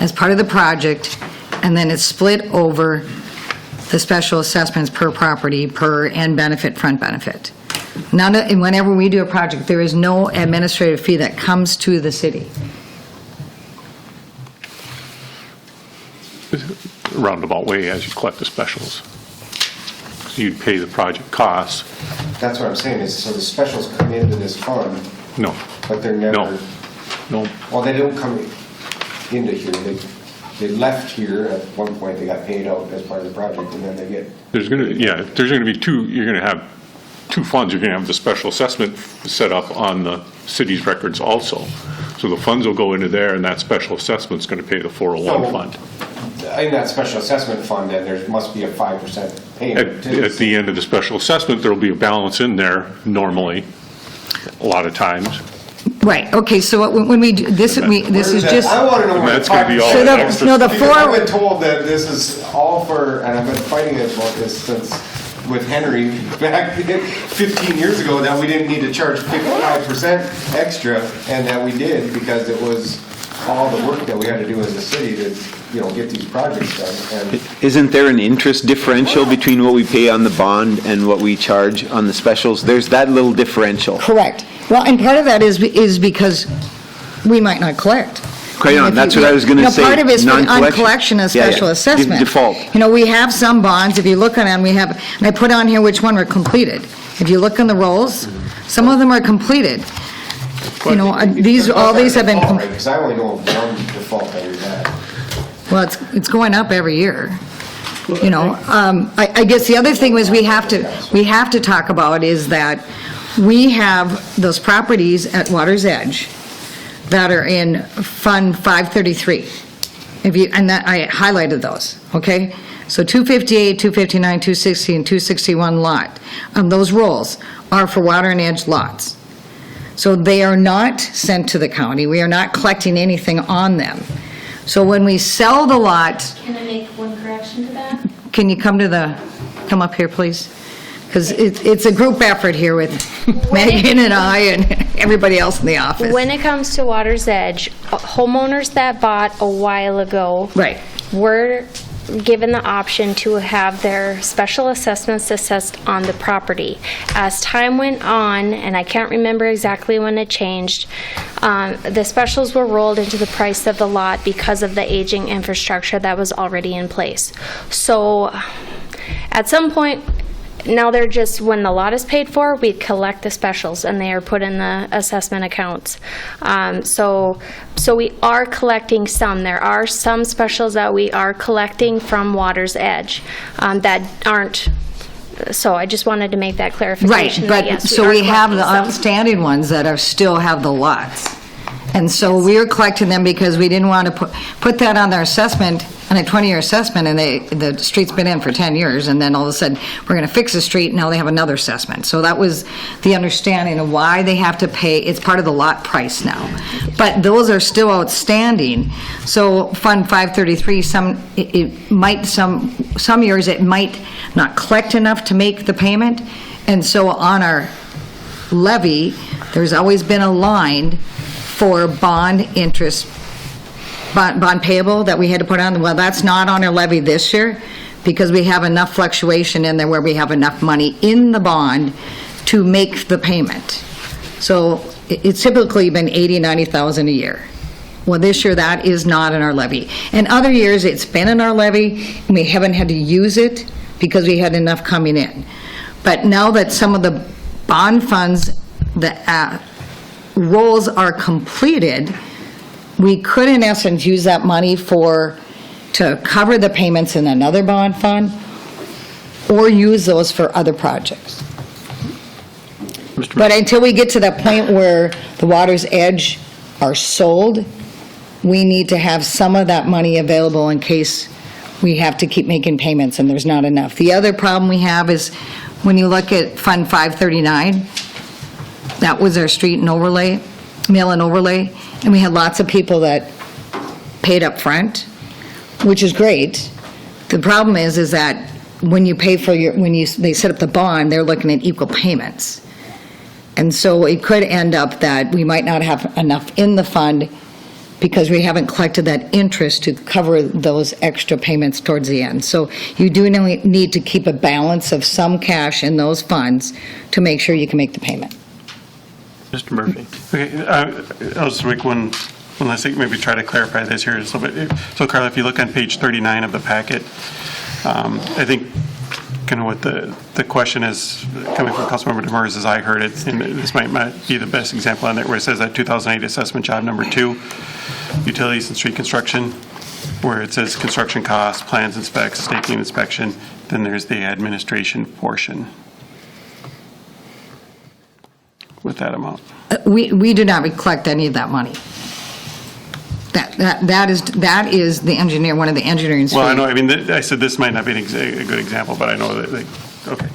as part of the project, and then it's split over the special assessments per property, per end benefit, front benefit. And whenever we do a project, there is no administrative fee that comes to the city. Roundabout way as you collect the specials. So you'd pay the project costs. That's what I'm saying, is so the specials come into this fund, No. but they're never... No. Well, they don't come into here, they left here at one point, they got paid out as part of the project, and then they get... There's going to be two, you're going to have two funds. You're going to have the special assessment set up on the city's records also. So the funds will go into there, and that special assessment's going to pay the 401 fund. In that special assessment fund, then there must be a 5% payment. At the end of the special assessment, there'll be a balance in there normally, a lot of times. Right, okay, so when we do, this is just... I want to know That's going to be all So that extra. no, the Because four... I've been told that this is all for, and I've been fighting about this since with Henry back 15 years ago, that we didn't need to charge 55% extra, and that we did because it was all the work that we had to do as a city to, get these projects done. And Isn't there an interest differential between what we pay on the bond and what we charge on the specials? There's that little differential. Correct. Well, and part of that is because we might not collect. Quite on, that's what I was going to say. Part of it is on non-collection. collection of Yeah, yeah. special assessment. Default. We have some bonds, if you look on them, we have, and I put on here which one were completed. If you look on the rolls, some of them are completed. All these have been, because I only know of one default that we've had. well, it's going up every year. I guess the other thing was we have to talk about is that we have those properties at Water's Edge that are in Fund 533. And that I highlighted those, okay? So 258, 259, 260, and 261 lot, those rolls are for Water and Edge lots. So they are not sent to the county. We are not collecting anything on them. So when we sell the lot, Can I make one correction to that? can you come up here, please? Because it's a group effort here with Megan and I and everybody else in the office. When it comes to Water's Edge, homeowners that bought a while ago Right. were given the option to have their special assessments assessed on the property. As time went on, and I can't remember exactly when it changed, the specials were rolled into the price of the lot because of the aging infrastructure that was already in place. So at some point, now they're just, when the lot is paid for, we collect the specials and they are put in the assessment accounts. So we are collecting some. There are some specials that we are collecting from Water's Edge that aren't, so I just wanted to make that clarification. Right, that, yes, so are we have the collecting some. outstanding ones that still have the lots. And so we're collecting them because we didn't want to put that on their assessment, on a 20-year assessment, and the street's been in for 10 years, and then all of a sudden, we're going to fix the street, now they have another assessment. So that was the understanding of why they have to pay, it's part of the lot price now. But those are still outstanding. So Fund 533, some years it might not collect enough to make the payment, and so on our levy, there's always been a line for bond interest, bond payable that we had to put on. Well, that's not on our levy this year because we have enough fluctuation in there where we have enough money in the bond to make the payment. So it's typically been 80, 90,000 a year. Well, this year, that is not in our levy. In other years, it's been in our levy, and we haven't had to use it because we had enough coming in. But now that some of the bond funds, the roles are completed, we could, in essence, use that money to cover the payments in another bond fund, or use those for other projects. But until we get to that point where the Water's Edge are sold, we need to have some of that money available in case we have to keep making payments and there's not enough. The other problem we have is when you look at Fund 539, that was our street and overlay, mill and overlay, and we had lots of people that paid up front, which is great. The problem is that when you pay for they set up the bond, they're looking at equal payments. And so it could end up that we might not have enough in the fund because we haven't collected that interest to cover those extra payments towards the end. So you do need to keep a balance of some cash in those funds to make sure you can make the payment. Mr. Murphy. Okay, I'll just make one last thing, maybe try to clarify this here just a little bit. So Karla, if you look on page 39 of the packet, I think kind of what the question is coming from Councilmember Demers as I heard it, and this might not be the best example on there, where it says that 2008 assessment job number 2, utilities and street construction, where it says construction costs, plans and specs, staking inspection, then there's the administration portion with that amount. We do not collect any of that money. That is the engineer, one of the engineering. Well, I know, I mean, I said this might not be a good example, but I know that, okay.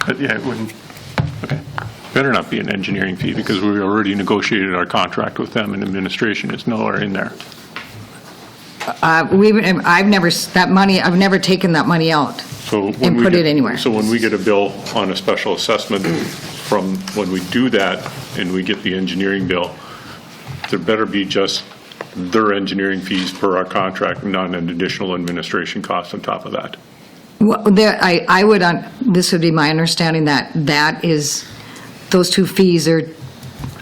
But yeah, it wouldn't, okay. Better not be an engineering fee because we already negotiated our contract with them and administration is nowhere in there. I've never taken that money out and put it anywhere. So when we get a bill on a special assessment from when we do that and we get the engineering bill, there better be just their engineering fees per our contract, not an additional administration cost on top of that. Well, this would be my understanding that those two fees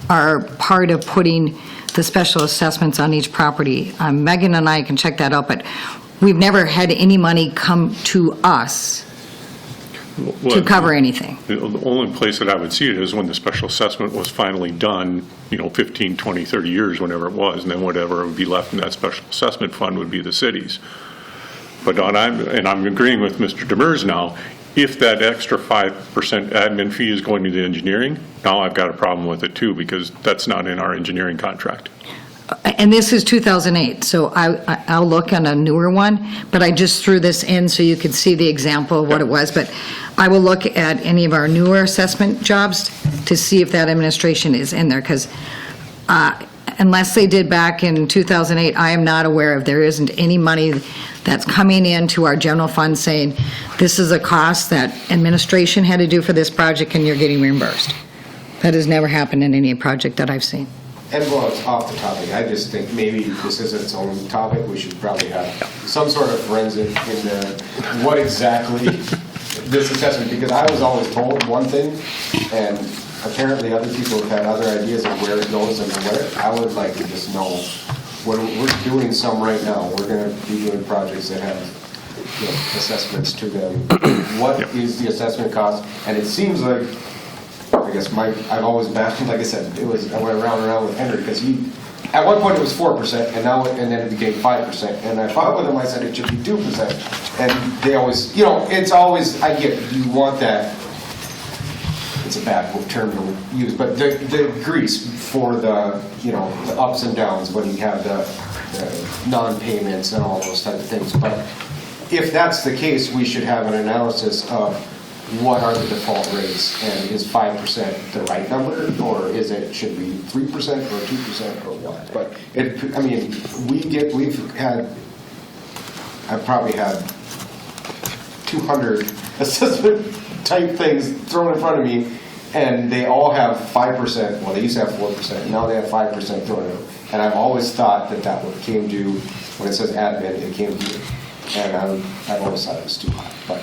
are part of putting the special assessments on each property. Megan and I can check that out, but we've never had any money come to us to cover anything. The only place that I would see it is when the special assessment was finally done, 15, 20, 30 years, whenever it was, and then whatever would be left in that special assessment fund would be the city's. But I'm agreeing with Mr. Demers now, if that extra 5% admin fee is going to the engineering, now I've got a problem with it too, because that's not in our engineering contract. And this is 2008, so I'll look on a newer one, but I just threw this in so you could see the example of what it was. But I will look at any of our newer assessment jobs to see if that administration is in there, because unless they did back in 2008, I am not aware of, there isn't any money that's coming into our general fund saying, this is a cost that administration had to do for this project and you're getting reimbursed. That has never happened in any project that I've seen. And while it's off the topic, I just think maybe this is its own topic. We should probably have some sort of forensic in what exactly this assessment, because I was always told one thing, and apparently other people have had other ideas of where it goes and where. I would like to just know, we're doing some right now. We're going to be doing projects that have assessments to them. What is the assessment cost? And it seems like, I guess I've always been, like I said, I went around and around with Henry, because at one point it was 4%, and then it became 5%. And I fought with him, I said it should be 2%. And they always, it's always, I get it, you want that, it's a bad term to use, but the grease for the, the ups and downs when you have the non-payments and all those type of things. But if that's the case, we should have an analysis of what are the default rates, and is 5% the right number, or should be 3% or 2% or what? But I've probably had 200 assessment type things thrown in front of me, and they all have 5%. Well, they used to have 4%, and now they have 5% thrown in. And I've always thought that what came due when it says admin, it came due, and I've always thought it was too high. But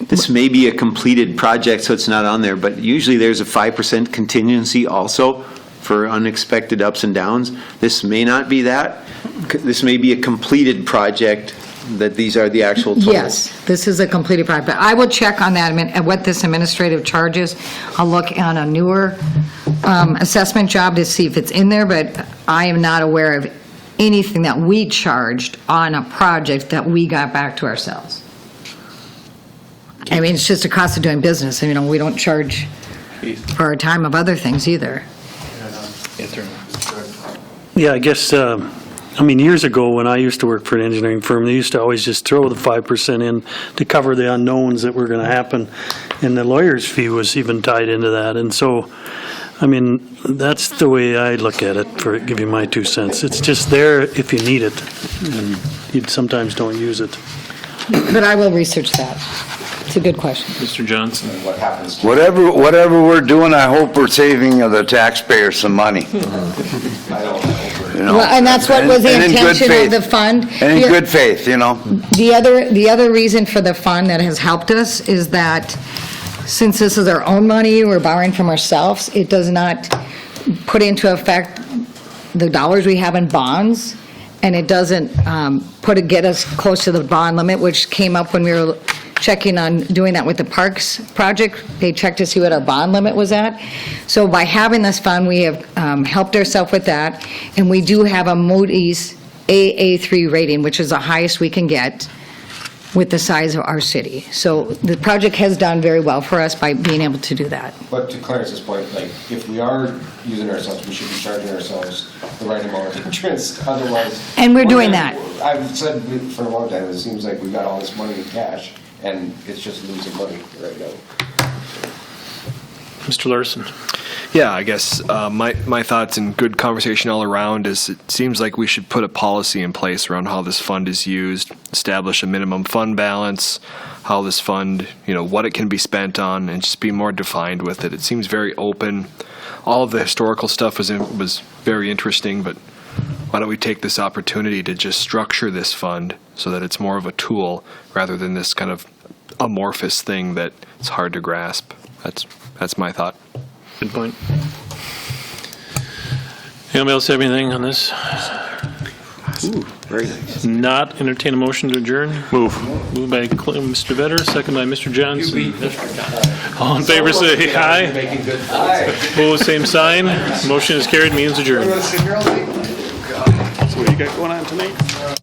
this may be a completed project, so it's not on there, but usually there's a 5% contingency also for unexpected ups and downs. This may not be that. This may be a completed project, that these are the actual totals. Yes, this is a completed project, but I will check on that, at what this administrative charge is. I'll look on a newer assessment job to see if it's in there, but I am not aware of anything that we charged on a project that we got back to ourselves. I mean, it's just a cost of doing business, and, we don't charge for our time of other things either. Yeah, I guess, years ago, when I used to work for an engineering firm, they used to always just throw the 5% in to cover the unknowns that were going to happen, and the lawyer's fee was even tied into that. And so, that's the way I look at it, for give you my 2 cents. It's just there if you need it, and you sometimes don't use it. But I will research that. It's a good question. Mr. Johnson? What happens? Whatever we're doing, I hope we're saving the taxpayers some money. Well, and that's what was the And in good intention of faith. the fund. And in good faith, The other reason for the fund that has helped us is that since this is our own money, we're borrowing from ourselves, it does not put into effect the dollars we have in bonds, and it doesn't get us close to the bond limit, which came up when we were checking on doing that with the Parks project. They checked to see what our bond limit was at. So by having this fund, we have helped ourselves with that, and we do have a Moody's AA3 rating, which is the highest we can get with the size of our city. So the project has done very well for us by being able to do that. But to Clarence's point, if we are using ourselves, we should be charging ourselves the right amount of interest, otherwise. And we're doing that. I've said for a long time, it seems like we've got all this money in cash, and it's just losing money right now. Mr. Larson? Yeah, I guess my thoughts and good conversation all around is it seems like we should put a policy in place around how this fund is used, establish a minimum fund balance, how this fund, what it can be spent on, and just be more defined with it. It seems very open. All of the historical stuff was very interesting, but why don't we take this opportunity to just structure this fund so that it's more of a tool rather than this kind of amorphous thing that it's hard to grasp. That's my thought. Good point. Anybody else have anything on this? Ooh, very nice. Not entertain a motion to adjourn? Moved by Mr. Vetter, second by Mr. Johnson. All in favor say aye. Opposed, same sign. Motion is carried, means adjourned. So what do you got going on tonight?